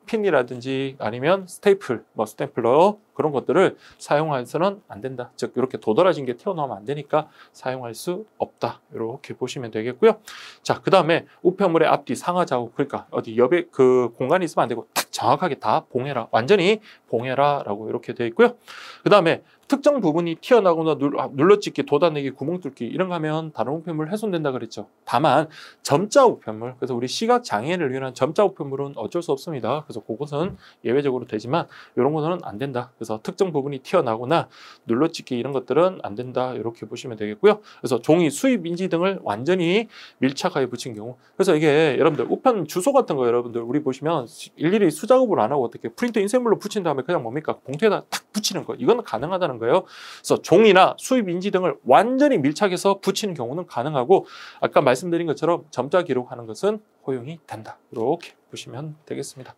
S1: 핀이라든지 아니면 스테이플, 스테이플러 그런 것들을 사용해서는 안 된다. 즉 이렇게 도드라진 게 튀어나오면 안 되니까 사용할 수 없다. 이렇게 보시면 되겠고요. 자, 그 다음에 우편물의 앞뒤 상하 좌우 그러니까 어디 옆에 그 공간이 있으면 안 되고 딱 정확하게 다 봉해라. 완전히 봉해라라고 이렇게 되어 있고요. 그 다음에 특정 부분이 튀어나오거나 눌러찍기, 돋아내기, 구멍 뚫기 이런 거 하면 다른 우편물 훼손된다 그랬죠. 다만 점자 우편물, 그래서 우리 시각 장애인을 위한 점자 우편물은 어쩔 수 없습니다. 그래서 그것은 예외적으로 되지만 이런 거는 안 된다. 그래서 특정 부분이 튀어나오거나 눌러찍기 이런 것들은 안 된다. 이렇게 보시면 되겠고요. 그래서 종이, 수입 인지 등을 완전히 밀착하여 붙인 경우. 그래서 이게 여러분들 우편 주소 같은 거 여러분들 우리 보시면 일일이 수작업을 안 하고 어떻게 프린트 인쇄물로 붙인 다음에 그냥 뭡니까? 봉투에다 탁 붙이는 거. 이건 가능하다는 거예요. 그래서 종이나 수입 인지 등을 완전히 밀착해서 붙이는 경우는 가능하고 아까 말씀드린 것처럼 점자 기록하는 것은 허용이 된다. 이렇게 보시면 되겠습니다.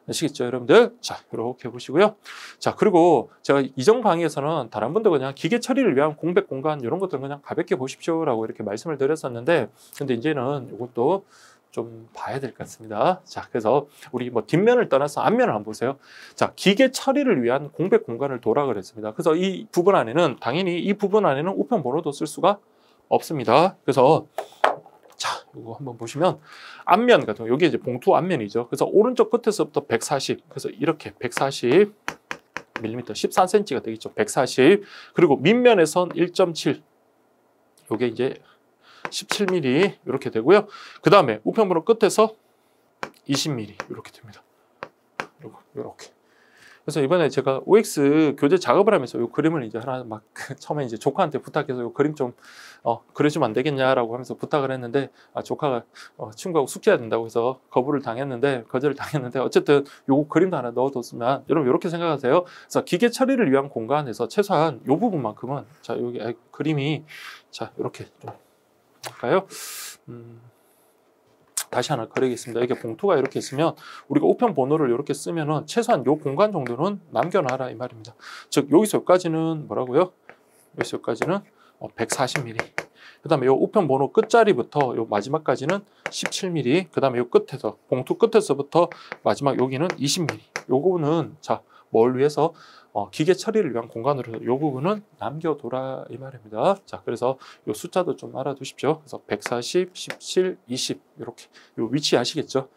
S1: 아시겠죠, 여러분들? 자, 이렇게 보시고요. 자, 그리고 제가 이전 강의에서는 다른 분들 그냥 기계 처리를 위한 공백 공간 이런 것들은 그냥 가볍게 보십시오라고 이렇게 말씀을 드렸었는데, 근데 이제는 이것도 좀 봐야 될 것 같습니다. 자, 그래서 우리 뭐 뒷면을 떠나서 앞면을 한번 보세요. 자, 기계 처리를 위한 공백 공간을 도라 그랬습니다. 그래서 이 부분 안에는 당연히 이 부분 안에는 우편 번호도 쓸 수가 없습니다. 그래서 자, 이거 한번 보시면 앞면 같은 거 여기 이제 봉투 앞면이죠. 그래서 오른쪽 끝에서부터 140, 그래서 이렇게 140mm, 13cm가 되겠죠. 140. 그리고 밑면에선 1.7. 요게 이제 17mm 이렇게 되고요. 그 다음에 우편번호 끝에서 20mm 이렇게 됩니다. 이렇게. 그래서 이번에 제가 OX 교재 작업을 하면서 이 그림을 이제 하나 막 처음에 이제 조카한테 부탁해서 이 그림 좀 그려주면 안 되겠냐라고 하면서 부탁을 했는데 조카가 친구하고 숙제해야 된다고 해서 거절을 당했는데 어쨌든 요 그림도 하나 넣어뒀으면 여러분 이렇게 생각하세요. 그래서 기계 처리를 위한 공간에서 최소한 요 부분만큼은 자 여기 그림이 자 이렇게 좀 할까요? 다시 하나 그리겠습니다. 이게 봉투가 이렇게 있으면 우리가 우편 번호를 이렇게 쓰면은 최소한 요 공간 정도는 남겨놔라 이 말입니다. 즉 여기서 여기까지는 뭐라고요? 여기서 여기까지는 140mm. 그다음에 요 우편 번호 끝자리부터 요 마지막까지는 17mm. 그다음에 요 끝에서 봉투 끝에서부터 마지막 여기는 20mm. 요거는 자 뭘 위해서 기계 처리를 위한 공간으로 이 부분은 남겨둬라 이 말입니다. 자, 그래서 이 숫자도 좀 알아두십시오. 그래서 140, 17, 20 이렇게 이 위치 아시겠죠?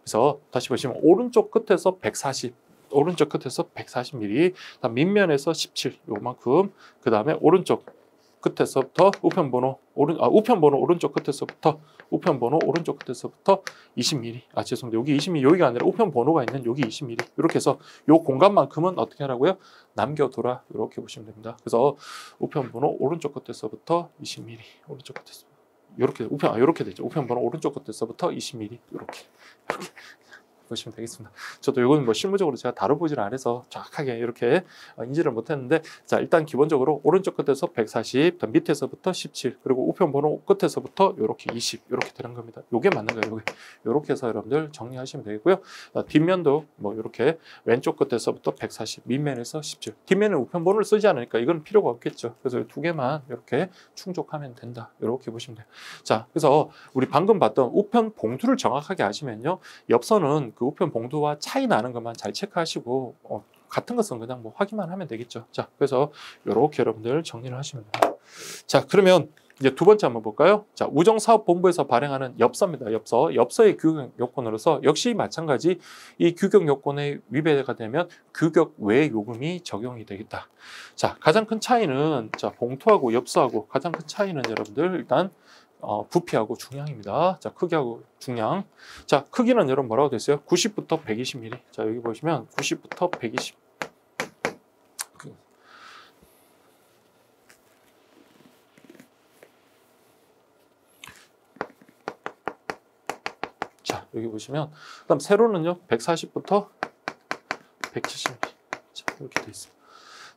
S1: 그래서 다시 보시면 오른쪽 끝에서 140, 오른쪽 끝에서 140mm, 다음 밑면에서 17 요만큼, 그 다음에 오른쪽 끝에서부터 우편번호 우편번호 오른쪽 끝에서부터 우편번호 오른쪽 끝에서부터 20mm. 죄송합니다. 여기 20mm 여기가 아니라 우편번호가 있는 여기 20mm. 이렇게 해서 요 공간만큼은 어떻게 하라고요? 남겨둬라. 이렇게 보시면 됩니다. 그래서 우편번호 오른쪽 끝에서부터 20mm. 오른쪽 끝에서 이렇게 이렇게 되죠. 우편번호 오른쪽 끝에서부터 20mm. 이렇게 보시면 되겠습니다. 저도 이건 뭐 실무적으로 제가 다뤄보질 않아서 정확하게 이렇게 인지를 못했는데, 자, 일단 기본적으로 오른쪽 끝에서 140, 밑에서부터 17, 그리고 우편번호 끝에서부터 이렇게 20 이렇게 되는 겁니다. 이게 맞는 거예요. 이렇게 해서 여러분들 정리하시면 되겠고요. 뒷면도 뭐 이렇게 왼쪽 끝에서부터 140, 밑면에서 17. 뒷면은 우편번호를 쓰지 않으니까 이건 필요가 없겠죠. 그래서 두 개만 이렇게 충족하면 된다. 이렇게 보시면 돼요. 자, 그래서 우리 방금 봤던 우편 봉투를 정확하게 아시면요, 엽서는 그 우편 봉투와 차이 나는 것만 잘 체크하시고 같은 것은 그냥 뭐 확인만 하면 되겠죠. 자, 그래서 이렇게 여러분들 정리를 하시면 됩니다. 자, 그러면 이제 두 번째 한번 볼까요? 자, 우정사업본부에서 발행하는 엽서입니다. 엽서의 규격 요건으로서 역시 마찬가지 이 규격 요건에 위배가 되면 규격 외 요금이 적용이 되겠다. 자, 가장 큰 차이는 자, 봉투하고 엽서하고 가장 큰 차이는 여러분들 일단 부피하고 중량입니다. 자, 크기하고 중량. 자, 크기는 여러분 뭐라고 됐어요? 90부터 120mm. 자, 여기 보시면 90부터 120. 자, 여기 보시면 그다음 세로는요. 140부터 170mm. 자, 이렇게 돼 있습니다.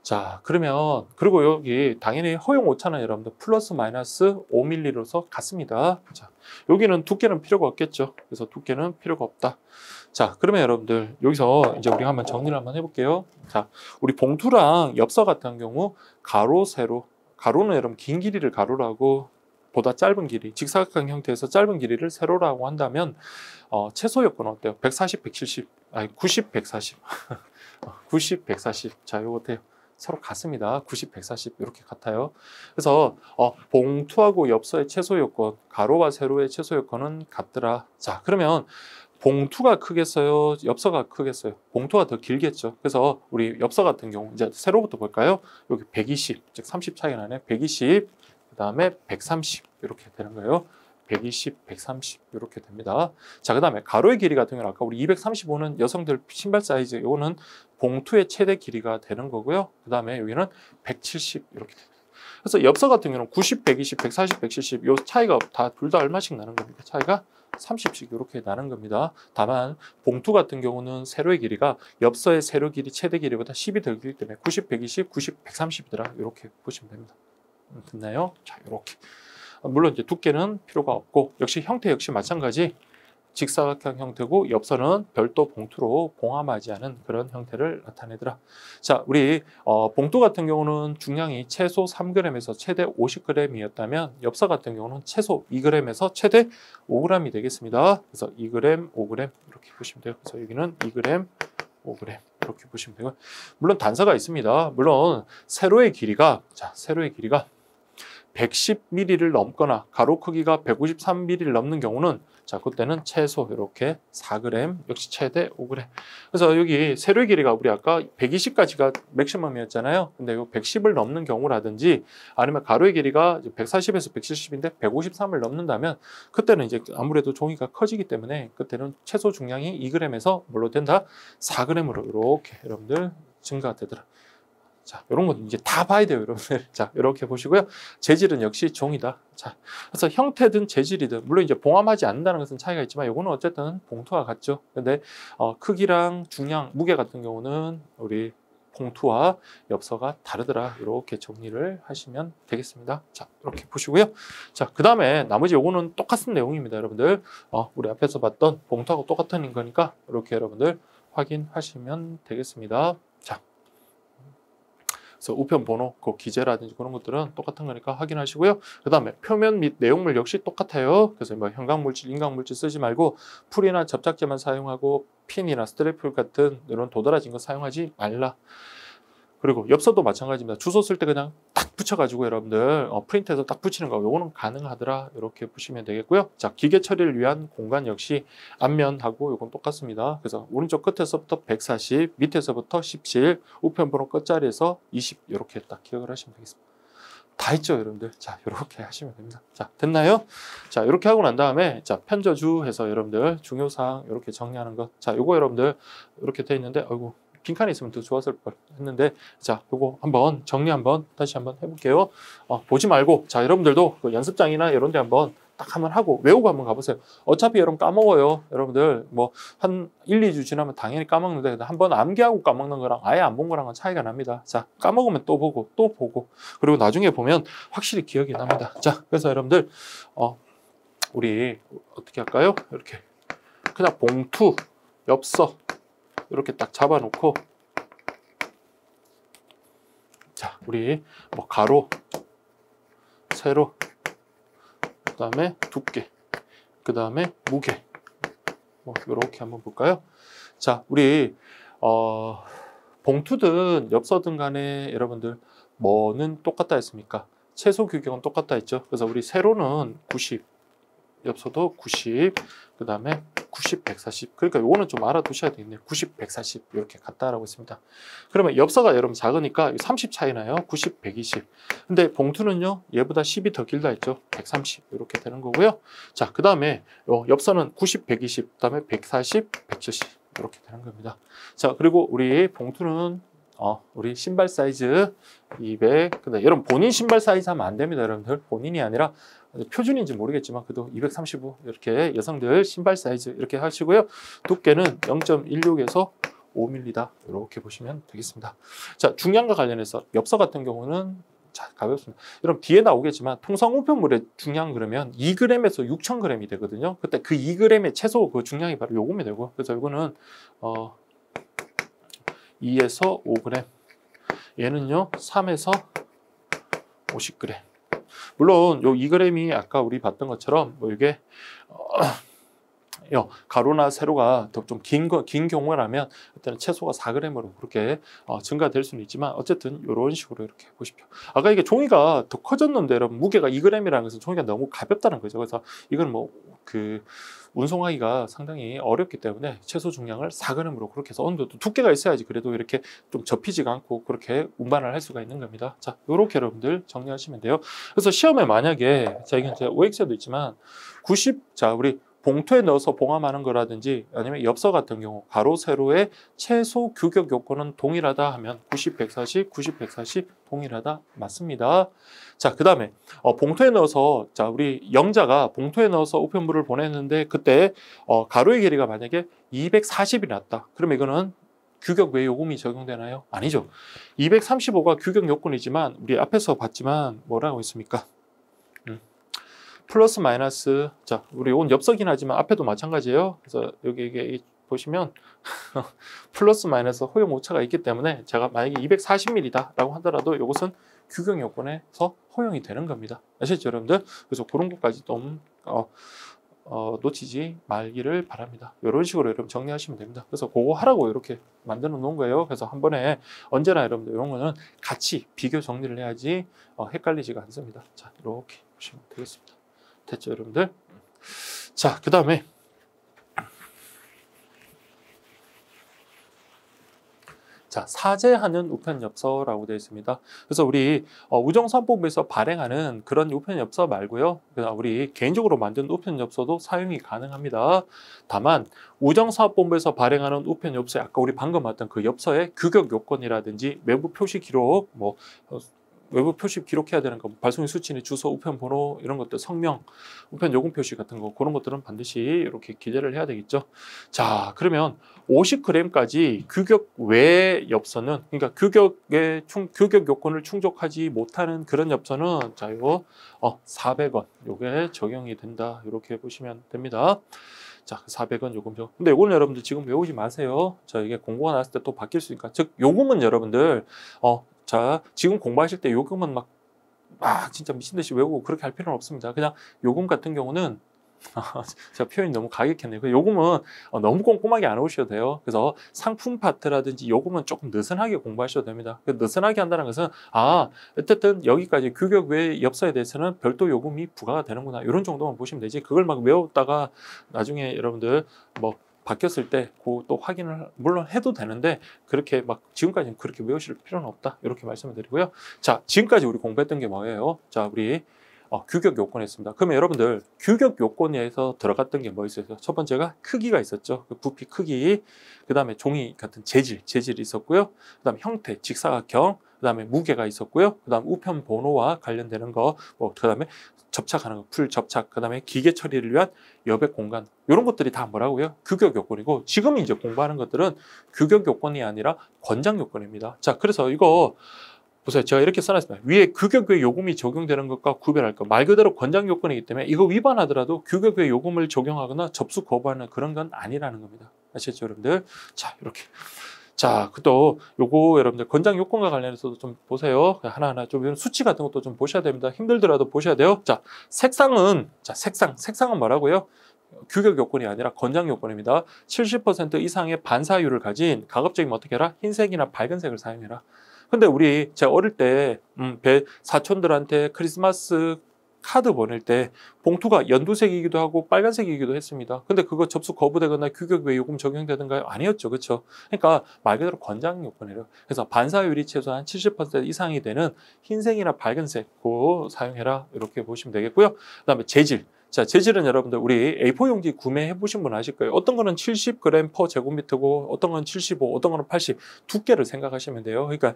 S1: 자, 그러면 그리고 여기 당연히 허용 오차는 여러분들 플러스 마이너스 5mm로서 같습니다. 자, 여기는 두께는 필요가 없겠죠. 그래서 두께는 필요가 없다. 자, 그러면 여러분들 여기서 이제 우리가 한번 정리를 한번 해볼게요. 자, 우리 봉투랑 엽서 같은 경우 가로, 세로, 가로는 여러분 긴 길이를 가로라고 보다 짧은 길이, 직사각형 형태에서 짧은 길이를 세로라고 한다면 최소 요건은 어때요? 140, 170, 아니 90, 140, 90, 140. 자, 요거 어때요? 서로 같습니다. 90, 140 이렇게 같아요. 그래서 봉투하고 엽서의 최소 요건, 가로와 세로의 최소 요건은 같더라. 자, 그러면 봉투가 크겠어요? 엽서가 크겠어요? 봉투가 더 길겠죠. 그래서 우리 엽서 같은 경우 이제 세로부터 볼까요? 여기 120, 즉 30 차이가 나네. 120, 그 다음에 130 이렇게 되는 거예요. 120, 130 이렇게 됩니다. 자, 그 다음에 가로의 길이 같은 경우는 아까 우리 235는 여성들 신발 사이즈, 이거는 봉투의 최대 길이가 되는 거고요. 그 다음에 여기는 170 이렇게 됩니다. 그래서 엽서 같은 경우는 90, 120, 140, 170 이 차이가 둘 다 얼마씩 나는 겁니다. 차이가 30씩 이렇게 나는 겁니다. 다만 봉투 같은 경우는 세로의 길이가 엽서의 세로 길이 최대 길이보다 10이 더 길기 때문에 90, 120, 90, 130이더라. 이렇게 보시면 됩니다. 됐나요? 자, 이렇게. 물론 이제 두께는 필요가 없고 역시 형태 역시 마찬가지 직사각형 형태고 엽서는 별도 봉투로 봉함하지 않은 그런 형태를 나타내더라. 자, 우리 봉투 같은 경우는 중량이 최소 3g에서 최대 50g이었다면 엽서 같은 경우는 최소 2g에서 최대 5g이 되겠습니다. 그래서 2g, 5g 이렇게 보시면 돼요. 그래서 여기는 2g, 5g 이렇게 보시면 되고요. 물론 단서가 있습니다. 물론 세로의 길이가 110mm를 넘거나 가로 크기가 153mm를 넘는 경우는 자, 그때는 최소 이렇게 4g, 역시 최대 5g. 그래서 여기 세로의 길이가 우리 아까 120까지가 맥시멈이었잖아요. 근데 이 110을 넘는 경우라든지 아니면 가로의 길이가 140에서 170인데 153을 넘는다면 그때는 이제 아무래도 종이가 커지기 때문에 그때는 최소 중량이 2g에서 뭘로 된다? 4g으로 이렇게 여러분들 증가되더라. 자, 이런 건 이제 다 봐야 돼요, 여러분들. 자, 이렇게 보시고요. 재질은 역시 종이다. 자, 그래서 형태든 재질이든 물론 이제 봉함하지 않는다는 것은 차이가 있지만 이거는 어쨌든 봉투와 같죠. 근데 크기랑 중량, 무게 같은 경우는 우리 봉투와 엽서가 다르더라. 이렇게 정리를 하시면 되겠습니다. 자, 이렇게 보시고요. 자, 그 다음에 나머지 요거는 똑같은 내용입니다, 여러분들. 우리 앞에서 봤던 봉투하고 똑같은 거니까 이렇게 여러분들 확인하시면 되겠습니다. 자. 그래서 우편 번호, 그 기재라든지 그런 것들은 똑같은 거니까 확인하시고요. 그 다음에 표면 및 내용물 역시 똑같아요. 그래서 뭐 형광물질, 인광물질 쓰지 말고 풀이나 접착제만 사용하고 핀이나 스트랩 같은 이런 도드라진 거 사용하지 말라. 그리고 엽서도 마찬가지입니다. 주소 쓸 때 그냥 딱 붙여가지고 여러분들 프린트해서 딱 붙이는 거 요거는 가능하더라 이렇게 보시면 되겠고요. 자, 기계 처리를 위한 공간 역시 앞면하고 요건 똑같습니다. 그래서 오른쪽 끝에서부터 140, 밑에서부터 17, 우편번호 끝자리에서 20 이렇게 딱 기억을 하시면 되겠습니다. 다 했죠, 여러분들. 자, 이렇게 하시면 됩니다. 자, 됐나요? 자, 이렇게 하고 난 다음에 자, 편저주 해서 여러분들 중요사항 이렇게 정리하는 것. 자, 요거 여러분들 이렇게 돼 있는데 아이고 빈칸이 있으면 더 좋았을 걸 했는데 자, 요거 한번 정리 한번 다시 한번 해볼게요. 보지 말고 자, 여러분들도 그 연습장이나 이런 데 한번 딱 한번 하고 외우고 한번 가보세요. 어차피 여러분 까먹어요. 여러분들 뭐 한 1, 2주 지나면 당연히 까먹는데 한번 암기하고 까먹는 거랑 아예 안 본 거랑은 차이가 납니다. 자, 까먹으면 또 보고 또 보고 그리고 나중에 보면 확실히 기억이 납니다. 자, 그래서 여러분들 우리 어떻게 할까요? 이렇게 그냥 봉투, 엽서 이렇게 딱 잡아놓고 자, 우리 뭐 가로, 세로, 그 다음에 두께, 그 다음에 무게 뭐 이렇게 한번 볼까요? 자, 우리 봉투든 엽서든 간에 여러분들 뭐는 똑같다 했습니까? 최소 규격은 똑같다 했죠. 그래서 우리 세로는 90, 엽서도 90, 그 다음에 90, 140. 그러니까 요거는 좀 알아두셔야 되겠네요. 90, 140 이렇게 같다라고 했습니다. 그러면 엽서가 여러분 작으니까 30 차이 나요. 90, 120. 근데 봉투는요, 얘보다 10이 더 길다 했죠. 130 이렇게 되는 거고요. 자, 그 다음에 엽서는 90, 120, 그 다음에 140, 170 이렇게 되는 겁니다. 자, 그리고 우리 봉투는 우리 신발 사이즈 200. 근데 여러분 본인 신발 사이즈 하면 안 됩니다, 여러분들. 본인이 아니라 표준인지 모르겠지만 그래도 235 이렇게 여성들 신발 사이즈 이렇게 하시고요. 두께는 0.16에서 5mm다 이렇게 보시면 되겠습니다. 자, 중량과 관련해서 엽서 같은 경우는 자, 가볍습니다. 여러분 뒤에 나오겠지만 통상 우편물의 중량 그러면 2g에서 6,000g이 되거든요. 그때 그 2g의 최소 그 중량이 바로 요금이 되고 그래서 이거는 2에서 5g, 얘는요 3에서 50g. 물론 요 2g이 아까 우리 봤던 것처럼 뭐 이게 가로나 세로가 더 좀 긴 경우라면 그때는 최소가 4g으로 그렇게 증가될 수는 있지만 어쨌든 이런 식으로 이렇게 보십시오. 아까 이게 종이가 더 커졌는데 여러분 무게가 2g이라는 것은 종이가 너무 가볍다는 거죠. 그래서 이건 뭐 그 운송하기가 상당히 어렵기 때문에 최소 중량을 4g으로 그렇게 해서 어느 정도 두께가 있어야지 그래도 이렇게 좀 접히지가 않고 그렇게 운반을 할 수가 있는 겁니다. 자, 이렇게 여러분들 정리하시면 돼요. 그래서 시험에 만약에 자, 이건 이제 OX에도 있지만 90, 자, 우리 봉투에 넣어서 봉함하는 거라든지 아니면 엽서 같은 경우 가로 세로의 최소 규격 요건은 동일하다 하면 90, 140, 90, 140 동일하다 맞습니다. 자, 그 다음에 봉투에 넣어서 자, 우리 영자가 봉투에 넣어서 우편물을 보냈는데 그때 가로의 길이가 만약에 240이 났다. 그러면 이거는 규격 외 요금이 적용되나요? 아니죠. 235가 규격 요건이지만 우리 앞에서 봤지만 뭐라고 했습니까? 플러스 마이너스. 자, 우리 이건 엽서긴 하지만 앞에도 마찬가지예요. 그래서 여기 이게 보시면 플러스 마이너스 허용 오차가 있기 때문에 제가 만약에 240mm다라고 하더라도 이것은 규격 요건에서 허용이 되는 겁니다. 아시죠, 여러분들? 그래서 그런 것까지 좀 놓치지 말기를 바랍니다. 이런 식으로 여러분 정리하시면 됩니다. 그래서 그거 하라고 이렇게 만들어 놓은 거예요. 그래서 한 번에 언제나 여러분들 이런 거는 같이 비교 정리를 해야지 헷갈리지가 않습니다. 자, 이렇게 보시면 되겠습니다. 됐죠, 여러분들? 자, 그 다음에 자, 사제하는 우편엽서라고 되어 있습니다. 그래서 우리 우정사업본부에서 발행하는 그런 우편엽서 말고요. 우리 개인적으로 만든 우편엽서도 사용이 가능합니다. 다만 우정사업본부에서 발행하는 우편엽서에 아까 우리 방금 봤던 그 엽서의 규격 요건이라든지 외부 표시 기록, 뭐 외부 표시 기록해야 되는 거, 발송인 수치니 주소, 우편 번호 이런 것들, 성명, 우편 요금 표시 같은 거 그런 것들은 반드시 이렇게 기재를 해야 되겠죠. 자, 그러면 50g까지 규격 외 엽서는 그러니까 규격 요건을 충족하지 못하는 그런 엽서는 자, 이거 400원 요게 적용이 된다. 이렇게 보시면 됩니다. 자, 400원 요금 적. 근데 이거는 여러분들 지금 외우지 마세요. 자, 이게 공고가 나왔을 때 또 바뀔 수 있으니까. 즉 요금은 여러분들 자, 지금 공부하실 때 요금은 막 진짜 미친 듯이 외우고 그렇게 할 필요는 없습니다. 그냥 요금 같은 경우는 제가 표현이 너무 가격했네요. 그 요금은 너무 꼼꼼하게 안 오셔도 돼요. 그래서 상품 파트라든지 요금은 조금 느슨하게 공부하셔도 됩니다. 그 느슨하게 한다는 것은 어쨌든 여기까지 규격 외 엽서에 대해서는 별도 요금이 부과가 되는구나, 이런 정도만 보시면 되지, 그걸 막 외웠다가 나중에 여러분들 뭐 바뀌었을 때 또 확인을 물론 해도 되는데 그렇게 막 지금까지는 그렇게 외우실 필요는 없다, 이렇게 말씀을 드리고요. 자, 지금까지 우리 공부했던 게 뭐예요? 자, 우리 규격 요건이었습니다. 그러면 여러분들 규격 요건에서 들어갔던 게 뭐 있었어요? 첫 번째가 크기가 있었죠. 그 부피 크기, 그 다음에 종이 같은 재질이 있었고요. 그 다음에 형태, 직사각형, 그 다음에 무게가 있었고요. 그 다음 우편 번호와 관련되는 거, 그 다음에 접착하는 거, 풀 접착, 그 다음에 기계 처리를 위한 여백 공간, 이런 것들이 다 뭐라고요? 규격 요건이고, 지금 이제 공부하는 것들은 규격 요건이 아니라 권장 요건입니다. 자, 그래서 이거 보세요. 제가 이렇게 써놨습니다. 위에 규격 외 요금이 적용되는 것과 구별할 것. 말 그대로 권장 요건이기 때문에 이거 위반하더라도 규격 외 요금을 적용하거나 접수 거부하는 그런 건 아니라는 겁니다. 아시겠죠, 여러분들? 자, 이렇게. 자, 또 요거 여러분들 권장 요건과 관련해서도 좀 보세요. 하나하나 좀 이런 수치 같은 것도 좀 보셔야 됩니다. 힘들더라도 보셔야 돼요. 자, 색상은 뭐라고요? 규격 요건이 아니라 권장 요건입니다. 70% 이상의 반사율을 가진 가급적이면 어떻게 해라? 흰색이나 밝은색을 사용해라. 근데 제가 어릴 때 사촌들한테 크리스마스 카드 보낼 때 봉투가 연두색이기도 하고 빨간색이기도 했습니다. 근데 그거 접수 거부되거나 규격 외 요금 적용되던가요? 아니었죠. 그렇죠? 그러니까 말 그대로 권장 요건이래요. 그래서 반사율이 최소한 70% 이상이 되는 흰색이나 밝은색 그거 사용해라, 이렇게 보시면 되겠고요. 그다음에 재질. 자, 재질은 여러분들 우리 A4 용지 구매해 보신 분 아실 거예요. 어떤 거는 70g per 제곱미터고 어떤 건 75, 어떤 거는 80, 두께를 생각하시면 돼요. 그러니까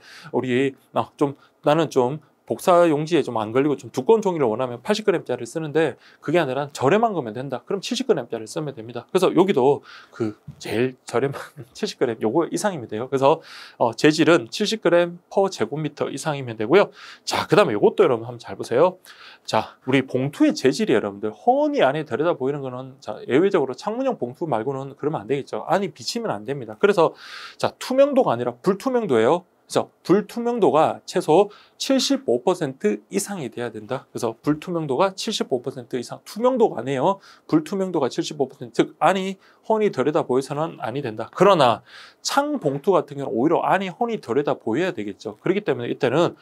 S1: 나는 좀 복사 용지에 좀 안 걸리고 좀 두꺼운 종이를 원하면 80g짜리를 쓰는데 그게 아니라 저렴한 거면 된다. 그럼 70g짜리를 쓰면 됩니다. 그래서 여기도 그 제일 저렴한 70g 요거 이상이면 돼요. 그래서 재질은 70g per 제곱미터 이상이면 되고요. 자, 그 다음에 요것도 여러분 한번 잘 보세요. 자, 우리 봉투의 재질이 여러분들 훤히 안에 들여다 보이는 거는, 자, 예외적으로 창문형 봉투 말고는 그러면 안 되겠죠. 안이 비치면 안 됩니다. 그래서 자, 투명도가 아니라 불투명도예요. 그래서 불투명도가 최소 75% 이상이 돼야 된다. 그래서 불투명도가 75% 이상, 투명도가 아니에요. 불투명도가 75%, 즉 안이 훤히 들여다 보여서는 아니 된다. 그러나 창 봉투 같은 경우는 오히려 안이 훤히 들여다 보여야 되겠죠. 그렇기 때문에 이때는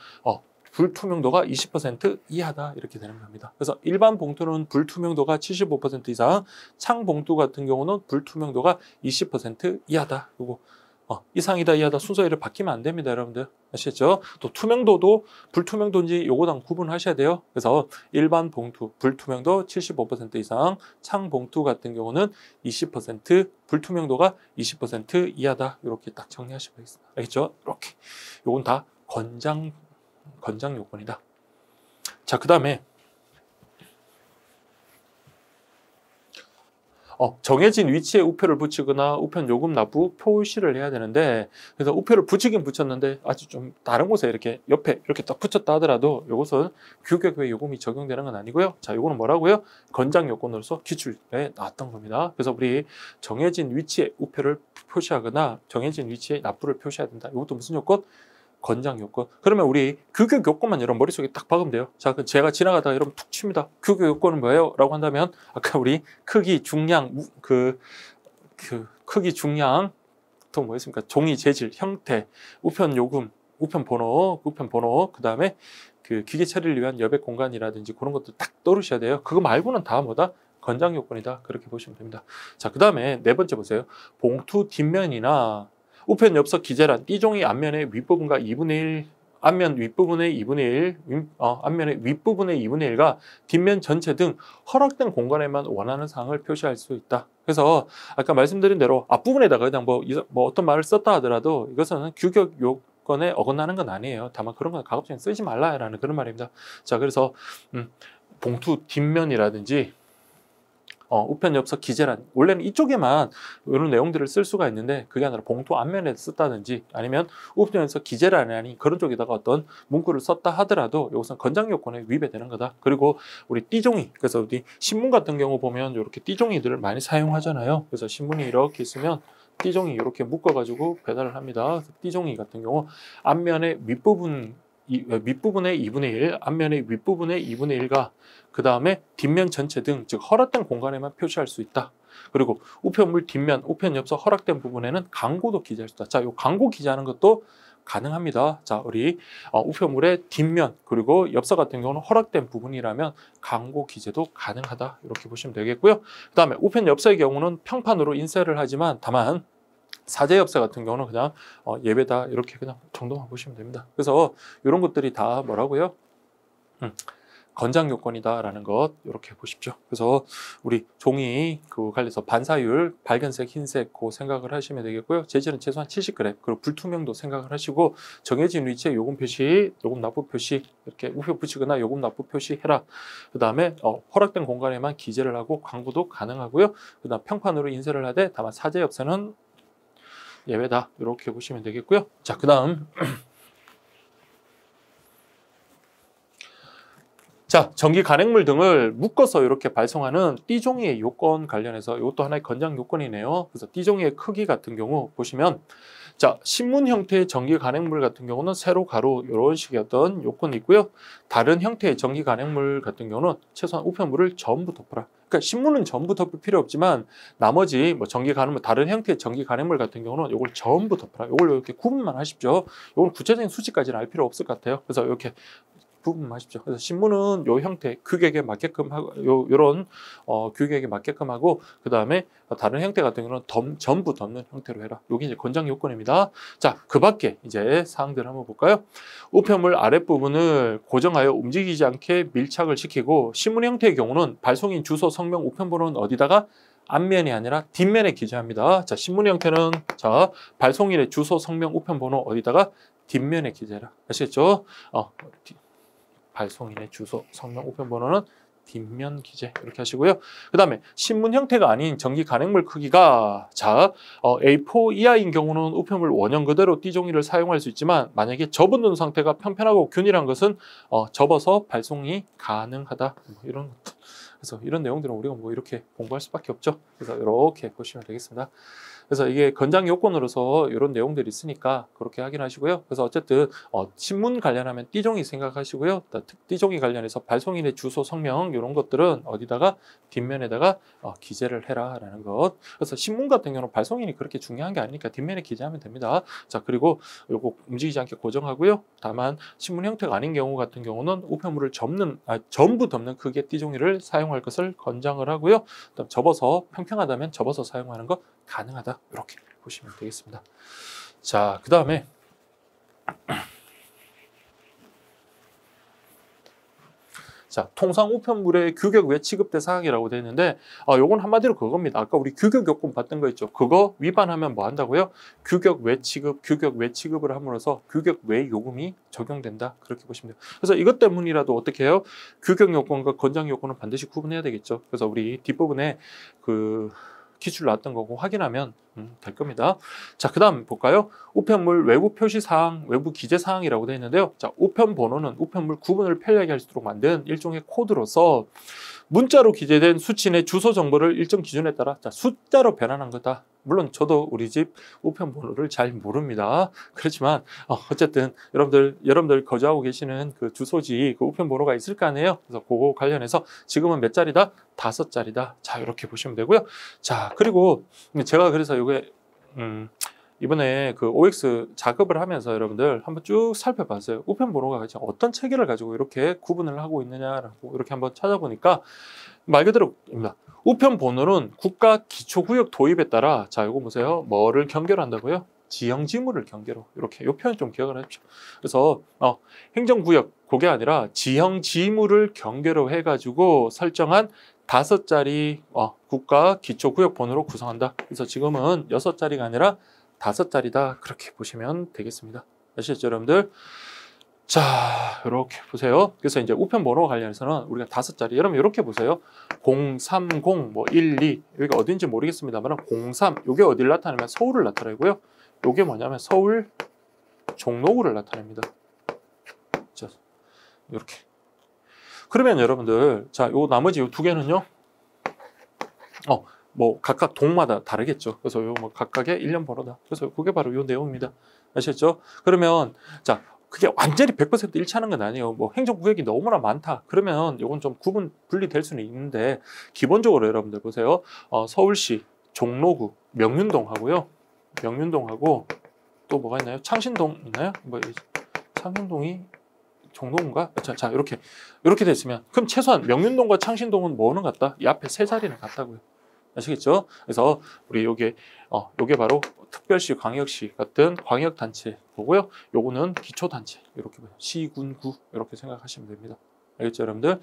S1: 불투명도가 20% 이하다, 이렇게 되는 겁니다. 그래서 일반 봉투는 불투명도가 75% 이상, 창 봉투 같은 경우는 불투명도가 20% 이하다. 그리고 이상이다 이하다 순서를 바뀌면 안 됩니다, 여러분들. 아시겠죠? 또 투명도도 불투명도인지 요거랑 구분하셔야 돼요. 그래서 일반 봉투 불투명도 75% 이상, 창 봉투 같은 경우는 20%, 불투명도가 20% 이하다, 이렇게 딱 정리하시면 되겠습니다. 알겠죠? 이렇게 요건 다 권장 요건이다. 자, 그 다음에 정해진 위치에 우표를 붙이거나 우편 요금 납부 표시를 해야 되는데, 그래서 우표를 붙이긴 붙였는데 아주 좀 다른 곳에 이렇게 옆에 이렇게 딱 붙였다 하더라도 이것은 규격 외 요금이 적용되는 건 아니고요. 자, 이거는 뭐라고요? 권장 요건으로서 기출에 나왔던 겁니다. 그래서 우리 정해진 위치에 우표를 표시하거나 정해진 위치에 납부를 표시해야 된다. 이것도 무슨 요건? 권장 요건. 그러면 우리 규격 요건만 여러분 머릿속에 딱 박으면 돼요. 자, 제가 지나가다가 여러분 툭 칩니다. 규격 요건은 뭐예요? 라고 한다면 아까 우리 크기, 중량, 크기, 중량, 또 뭐였습니까? 종이 재질, 형태, 우편 요금, 우편 번호, 그 다음에 그 기계 처리를 위한 여백 공간이라든지 그런 것도 딱 떠오르셔야 돼요. 그거 말고는 다 뭐다? 권장 요건이다. 그렇게 보시면 됩니다. 자, 그 다음에 네 번째 보세요. 봉투 뒷면이나 우편 엽서 기재란 띠종이 앞면의 윗부분과 2분의 1, 앞면 윗부분의 2분의 1, 앞면의 윗부분의 2분의 1과 뒷면 전체 등 허락된 공간에만 원하는 사항을 표시할 수 있다. 그래서 아까 말씀드린 대로 앞부분에다가 그냥 뭐 어떤 말을 썼다 하더라도 이것은 규격 요건에 어긋나는 건 아니에요. 다만 그런 건 가급적이면 쓰지 말라라는 그런 말입니다. 자, 그래서 봉투 뒷면이라든지 우편 엽서 기재란, 원래는 이쪽에만 이런 내용들을 쓸 수가 있는데 그게 아니라 봉투 앞면에 썼다든지 아니면 우편 엽서 기재란이 그런 쪽에다가 어떤 문구를 썼다 하더라도 이것은 권장 요건에 위배되는 거다. 그리고 우리 띠종이, 그래서 우리 신문 같은 경우 보면 이렇게 띠종이들을 많이 사용하잖아요. 그래서 신문이 이렇게 있으면 띠종이 이렇게 묶어가지고 배달을 합니다. 띠종이 같은 경우 앞면의 윗부분의 2분의 1, 앞면의 윗부분의 2분의 1과 그 다음에 뒷면 전체 등 즉 허락된 공간에만 표시할 수 있다. 그리고 우편물 뒷면, 우편 엽서 허락된 부분에는 광고도 기재할 수 있다. 자, 이 광고 기재하는 것도 가능합니다. 자, 우리 우편물의 뒷면 그리고 엽서 같은 경우는 허락된 부분이라면 광고 기재도 가능하다. 이렇게 보시면 되겠고요. 그 다음에 우편 엽서의 경우는 평판으로 인쇄를 하지만 다만 사제 엽서 같은 경우는 그냥 예배다 이렇게 그냥 정도만 보시면 됩니다. 그래서 이런 것들이 다 뭐라고요? 건장 요건이다라는 것 이렇게 보십시오. 그래서 우리 종이 그 관련해서 반사율 밝은색, 흰색 그 생각을 하시면 되겠고요. 재질은 최소한 70g 그리고 불투명도 생각을 하시고 정해진 위치에 요금 표시, 요금 납부 표시 이렇게 우표 붙이거나 요금 납부 표시 해라. 그 다음에 허락된 공간에만 기재를 하고 광고도 가능하고요. 그 다음 평판으로 인쇄를 하되 다만 사제 엽서는 예외다 이렇게 보시면 되겠고요. 자, 그 다음 자, 전기 간행물 등을 묶어서 이렇게 발송하는 띠종이의 요건 관련해서 이것도 하나의 건장 요건이네요. 그래서 띠종이의 크기 같은 경우 보시면 자, 신문 형태의 전기 간행물 같은 경우는 세로, 가로 이런 식의 어떤 요건이 있고요. 다른 형태의 전기 간행물 같은 경우는 최소한 우편물을 전부 덮어라. 그러니까 신문은 전부 덮을 필요 없지만 나머지 뭐 전기 간행물, 다른 형태의 전기 간행물 같은 경우는 이걸 전부 덮어라. 이걸 이렇게 구분만 하십시오. 이건 구체적인 수치까지는 알 필요 없을 것 같아요. 그래서 이렇게 부분만 하십시오. 그래서 신문은 요 형태 규격에 맞게끔 하고 요런 규격에 맞게끔 하고 그 다음에 다른 형태 같은 경우는 전부 덮는 형태로 해라. 요게 이제 권장 요건입니다. 자, 그 밖에 이제 사항들 한번 볼까요? 우편물 아랫부분을 고정하여 움직이지 않게 밀착을 시키고 신문 형태의 경우는 발송인 주소, 성명, 우편번호는 어디다가 앞면이 아니라 뒷면에 기재합니다. 자, 신문 형태는 자, 발송인의 주소, 성명, 우편번호 어디다가 뒷면에 기재해라. 아시겠죠? 발송인의 주소, 성명, 우편번호는 뒷면 기재 이렇게 하시고요. 그 다음에 신문 형태가 아닌 전기 간행물 크기가 자 A4 이하인 경우는 우편물 원형 그대로 띠종이를 사용할 수 있지만 만약에 접어둔 상태가 편편하고 균일한 것은 접어서 발송이 가능하다. 뭐 이런 것들. 그래서 이런 내용들은 우리가 뭐 이렇게 공부할 수밖에 없죠. 그래서 이렇게 보시면 되겠습니다. 그래서 이게 건장 요건으로서 이런 내용들이 있으니까 그렇게 확인하시고요. 그래서 어쨌든 신문 관련하면 띠종이 생각하시고요. 띠종이 관련해서 발송인의 주소, 성명 이런 것들은 어디다가 뒷면에다가 기재를 해라라는 것. 그래서 신문 같은 경우는 발송인이 그렇게 중요한 게 아니니까 뒷면에 기재하면 됩니다. 자, 그리고 요거 움직이지 않게 고정하고요. 다만 신문 형태가 아닌 경우 같은 경우는 우편물을 전부 덮는 크기의 띠종이를 사용할 것을 권장을 하고요. 그다음 접어서 평평하다면 접어서 사용하는 것 가능하다. 이렇게 보시면 되겠습니다. 자, 그 다음에 자, 통상 우편물의 규격 외 취급대 사항이라고 되어 있는데 요건 한마디로 그겁니다. 아까 우리 규격 요건 봤던 거 있죠. 그거 위반하면 뭐 한다고요? 규격 외 취급을 함으로써 규격 외 요금이 적용된다. 그렇게 보시면 돼요. 그래서 이것 때문이라도 어떻게 해요? 규격 요건과 권장 요건은 반드시 구분해야 되겠죠. 그래서 우리 뒷부분에 그 기출 나왔던 거고 확인하면 될 겁니다. 자, 그 다음 볼까요? 우편물 외부 표시 사항, 외부 기재 사항이라고 되어 있는데요. 자, 우편 번호는 우편물 구분을 편리하게 할 수 있도록 만든 일종의 코드로서 문자로 기재된 수치 내 주소 정보를 일정 기준에 따라 자, 숫자로 변환한 거다. 물론 저도 우리 집 우편 번호를 잘 모릅니다. 그렇지만 어쨌든 여러분들 거주하고 계시는 그 주소지 그 우편 번호가 있을 거 아니에요. 그래서 그거 관련해서 지금은 몇 자리다? 5자리다. 자, 이렇게 보시면 되고요. 자, 그리고 제가 그래서 이게 이번에 그 OX 작업을 하면서 여러분들 한번 쭉 살펴봤어요. 우편 번호가 어떤 체계를 가지고 이렇게 구분을 하고 있느냐라고 이렇게 한번 찾아보니까 말 그대로입니다. 우편 번호는 국가 기초구역 도입에 따라 자, 이거 보세요. 뭐를 경계한다고요? 지형 지물을 경계로 이렇게 이 표현 좀 기억을 하십시오. 그래서 행정구역 그게 아니라 지형 지물을 경계로 해가지고 설정한 5자리 국가 기초구역 번호로 구성한다. 그래서 지금은 6자리가 아니라 5자리다. 그렇게 보시면 되겠습니다. 아시겠죠, 여러분들? 자, 이렇게 보세요. 그래서 이제 우편 번호 관련해서는 우리가 5자리. 여러분 이렇게 보세요. 030, 뭐 12, 여기가 어딘지 모르겠습니다만 03, 이게 어디를 나타내면 서울을 나타내고요. 이게 뭐냐면 서울 종로구를 나타냅니다. 자, 이렇게. 그러면 여러분들, 자, 요 나머지 요 2개는요. 뭐 각각 동마다 다르겠죠. 그래서 요 뭐 각각의 일련 번호다. 그래서 그게 바로 요 내용입니다. 아시겠죠? 그러면 자, 그게 완전히 100% 일치하는 건 아니에요. 뭐 행정구역이 너무나 많다. 그러면 이건 좀 구분 분리될 수는 있는데 기본적으로 여러분들 보세요. 서울시 종로구 명륜동 하고요. 명륜동하고 또 뭐가 있나요? 창신동 있나요? 뭐 창신동이 종로인가? 자 이렇게 됐으면 그럼 최소한 명륜동과 창신동은 뭐는 같다? 이 앞에 세 자리는 같다고요. 아시겠죠? 그래서 우리 요게 바로 특별시, 광역시 같은 광역단체 보고요. 요거는 기초단체 이렇게 보요 시군구 이렇게 생각하시면 됩니다. 알겠죠, 여러분들?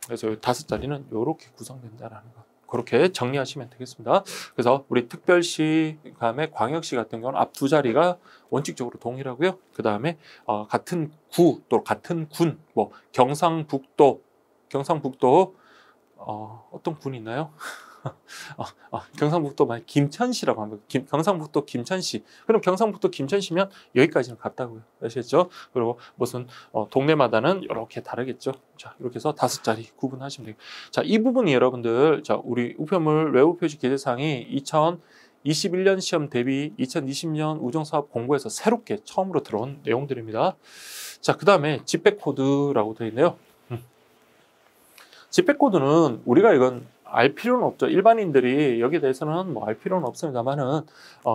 S1: 그래서 요 5자리는 이렇게 구성된다라는 거. 그렇게 정리하시면 되겠습니다. 그래서 우리 특별시, 다음에 광역시 같은 경우는 앞 2자리가 원칙적으로 동일하고요. 그 다음에 같은 구, 또 같은 군, 뭐 경상북도 어떤 군이 있나요? 경상북도 만 김천시라고 합니다. 경상북도 김천시. 그럼 경상북도 김천시면 여기까지는 같다고요. 아시겠죠? 그리고 무슨 동네마다는 이렇게 다르겠죠. 자, 이렇게 해서 5자리 구분하시면 돼요. 자, 이 부분이 여러분들 자, 우리 우편물 외부 표시 기재사항이 2021년 시험 대비 2020년 우정사업 공고에서 새롭게 처음으로 들어온 내용들입니다. 자, 그 다음에 집배 코드라고 되어 있네요. 집배 코드는 우리가 이건 알 필요는 없죠. 일반인들이 여기에 대해서는 뭐 알 필요는 없습니다만은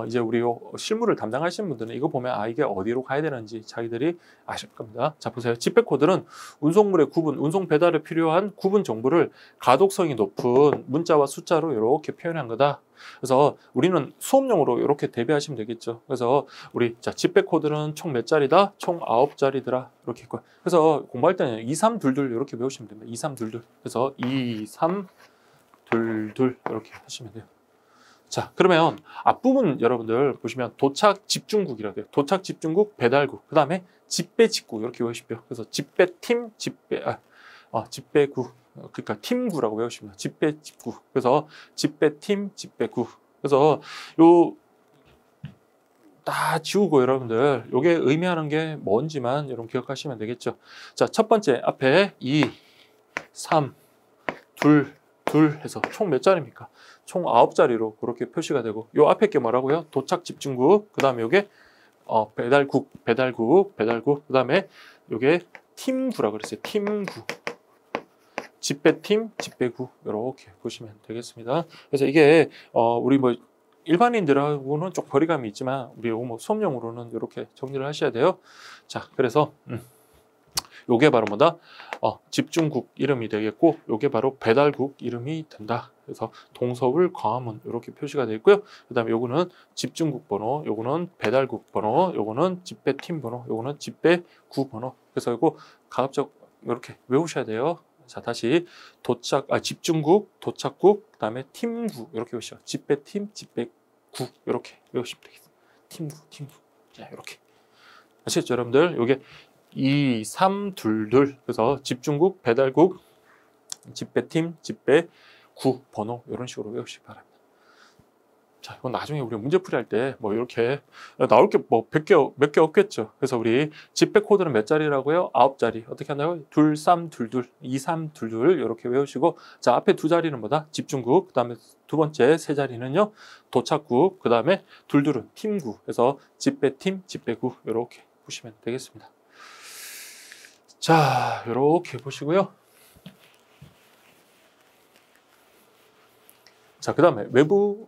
S1: 이제 우리 실무를 담당하시는 분들은 이거 보면 이게 어디로 가야 되는지 자기들이 아실 겁니다. 자, 보세요. 집배 코드는 운송물의 구분, 운송 배달에 필요한 구분 정보를 가독성이 높은 문자와 숫자로 이렇게 표현한 거다. 그래서 우리는 수업용으로 이렇게 대비하시면 되겠죠. 그래서 우리 자, 집배 코드는 총 몇 자리다? 총 9자리더라. 이렇게 있고. 그래서 공부할 때는 2, 3, 2, 2 이렇게 배우시면 됩니다. 2, 3, 2, 2. 그래서 2, 3, 2, 2 이렇게 하시면 돼요. 자, 그러면 앞부분 여러분들 보시면 도착 집중국이라고 돼요. 도착 집중국, 배달국, 그 다음에 집배 직구 이렇게 외우십시오. 그래서 집배팀, 집배구, 그러니까 팀구라고 외우십니다. 집배 직구. 그래서 집배팀, 집배구. 그래서 요 다 지우고 여러분들 요게 의미하는 게 뭔지만 여러분 기억하시면 되겠죠. 자, 첫 번째 앞에 2, 3, 2, 해서 총 몇 자리입니까? 총 9자리로 그렇게 표시가 되고 요 앞에 게 뭐라고요? 도착 집중국, 그 다음에 요게 배달국, 그 다음에 요게 팀구라고 그랬어요. 팀구. 집배팀, 집배구 이렇게 보시면 되겠습니다. 그래서 이게 우리 뭐 일반인들하고는 좀 거리감이 있지만 우리 뭐 수업용으로는 이렇게 정리를 하셔야 돼요. 자, 그래서 요게 바로 뭐다? 집중국 이름이 되겠고 요게 바로 배달국 이름이 된다. 그래서 동서울, 광화문 이렇게 표시가 되어 있고요. 그 다음에 요거는 집중국 번호, 요거는 배달국 번호, 요거는 집배팀 번호, 요거는 집배구 번호. 그래서 이거 가급적 이렇게 외우셔야 돼요. 자, 다시 집중국, 도착국, 그 다음에 팀구 이렇게 외우시죠. 집배팀, 집배구 이렇게 외우시면 되겠습니다. 팀구. 자, 이렇게. 아시겠죠, 여러분들? 요게 2, 3, 2, 2. 그래서 집중국, 배달국, 집배팀, 집배구 번호 이런 식으로 외우시기 바랍니다. 자, 이건 나중에 우리 문제풀이 할 때 뭐 이렇게 나올 게 뭐 몇 개 없겠죠. 그래서 우리 집배 코드는 몇 자리라고요? 9자리. 어떻게 한다고요? 2, 3, 2, 2, 2, 3, 2, 2 이렇게 외우시고, 자, 앞에 2자리는 뭐다? 집중국. 그다음에 두 번째 3자리는요 도착국. 그다음에 2, 2는 팀구. 그래서 집배팀, 집배구 이렇게 보시면 되겠습니다. 자, 이렇게 보시고요. 자, 그 다음에 외부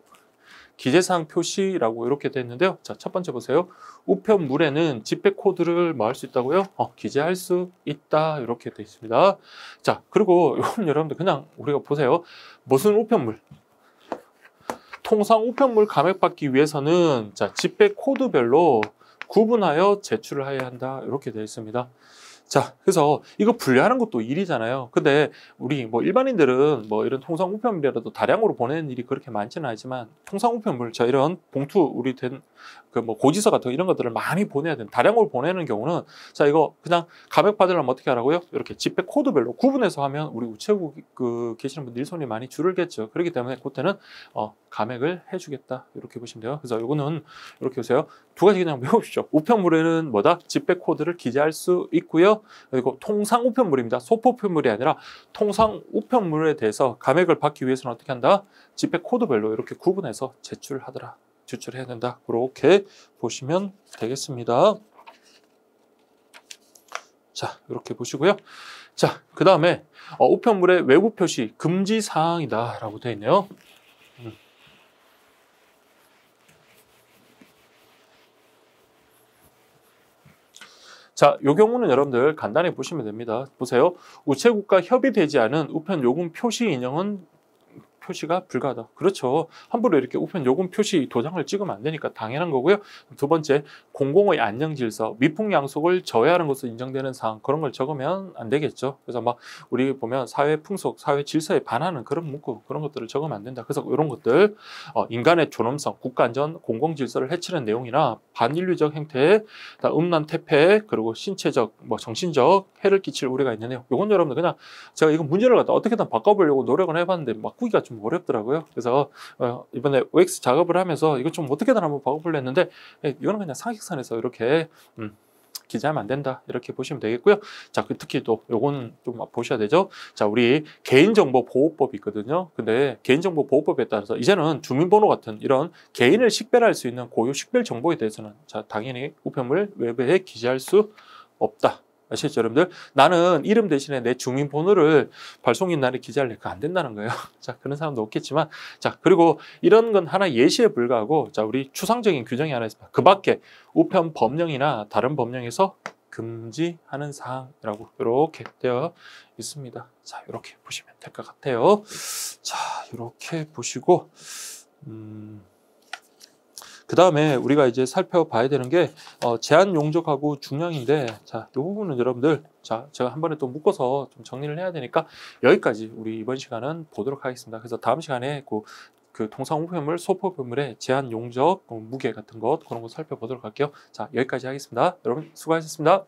S1: 기재사항 표시라고 이렇게 되어 있는데요. 자, 첫 번째 보세요. 우편물에는 집배 코드를 뭐 할 수 있다고요? 기재할 수 있다. 이렇게 되어 있습니다. 자, 그리고 이건 여러분들 그냥 우리가 보세요. 무슨 우편물? 통상 우편물 감액받기 위해서는 자, 집배 코드별로 구분하여 제출을 해야 한다. 이렇게 되어 있습니다. 자, 그래서 이거 분류하는 것도 일이잖아요. 근데 우리 뭐 일반인들은 뭐 이런 통상 우편물이라도 다량으로 보내는 일이 그렇게 많지는 않지만 통상 우편물, 자, 이런 봉투 우리 된 그 뭐 고지서 같은 이런 것들을 많이 보내야 되는 다량으로 보내는 경우는 자, 이거 그냥 감액 받으려면 어떻게 하라고요? 이렇게 집배 코드별로 구분해서 하면 우리 우체국 계시는 분들 일손이 많이 줄겠죠. 그렇기 때문에 그때는 감액을 해주겠다 이렇게 보시면 돼요. 그래서 이거는 이렇게 보세요. 두 가지 그냥 외우십시오. 우편물에는 뭐다? 집배 코드를 기재할 수 있고요. 되겠죠? 그리고 통상 우편물입니다. 소포 우편물이 아니라 통상 우편물에 대해서 감액을 받기 위해서는 어떻게 한다? 집회 코드별로 이렇게 구분해서 제출해야 된다. 그렇게 보시면 되겠습니다. 자, 이렇게 보시고요. 자, 그 다음에 우편물의 외부 표시 금지 사항이다 라고 되어 있네요. 자, 이 경우는 여러분들 간단히 보시면 됩니다. 보세요. 우체국과 협의되지 않은 우편 요금 표시 인형은 표시가 불가하다. 그렇죠. 함부로 이렇게 우편 요금 표시 도장을 찍으면 안 되니까 당연한 거고요. 두 번째, 공공의 안녕 질서, 미풍 양속을 저해하는 것으로 인정되는 사항, 그런 걸 적으면 안 되겠죠. 그래서 막 우리 보면 사회 풍속, 사회 질서에 반하는 그런 문구, 그런 것들을 적으면 안 된다. 그래서 이런 것들 인간의 존엄성, 국가안전, 공공질서를 해치는 내용이나 반인류적 행태, 음란 태폐, 그리고 신체적, 정신적 해를 끼칠 우려가 있는 내용. 이건 여러분들 그냥 제가 이거 문제를 갖다 어떻게든 바꿔보려고 노력을 해봤는데 바꾸기가 좀 어렵더라고요. 그래서 이번에 OX 작업을 하면서 이거 좀 어떻게든 한번 바꿔보려 했는데 이거는 그냥 상식선에서 이렇게 기재하면 안 된다 이렇게 보시면 되겠고요. 자, 특히 또 요거는 좀 보셔야 되죠. 자, 우리 개인정보보호법이 있거든요. 근데 개인정보보호법에 따라서 이제는 주민번호 같은 이런 개인을 식별할 수 있는 고유 식별 정보에 대해서는 자, 당연히 우편물 외부에 기재할 수 없다. 아시겠죠, 여러분들? 나는 이름 대신에 내 주민번호를 발송인 날에 기재할래. 그거 안 된다는 거예요. 자, 그런 사람도 없겠지만. 자, 그리고 이런 건 하나 예시에 불과하고, 자, 우리 추상적인 규정이 하나 있습니다. 그 밖에 우편 법령이나 다른 법령에서 금지하는 사항이라고 이렇게 되어 있습니다. 자, 이렇게 보시면 될 것 같아요. 자, 이렇게 보시고, 그 다음에 우리가 이제 살펴봐야 되는 게 제한 용적하고 중량인데, 자, 이 부분은 여러분들, 자, 제가 한 번에 또 묶어서 좀 정리를 해야 되니까 여기까지 우리 이번 시간은 보도록 하겠습니다. 그래서 다음 시간에 그 통상 우편물, 소포 우편물의 제한 용적, 무게 같은 것 그런 거 살펴보도록 할게요. 자, 여기까지 하겠습니다. 여러분 수고하셨습니다.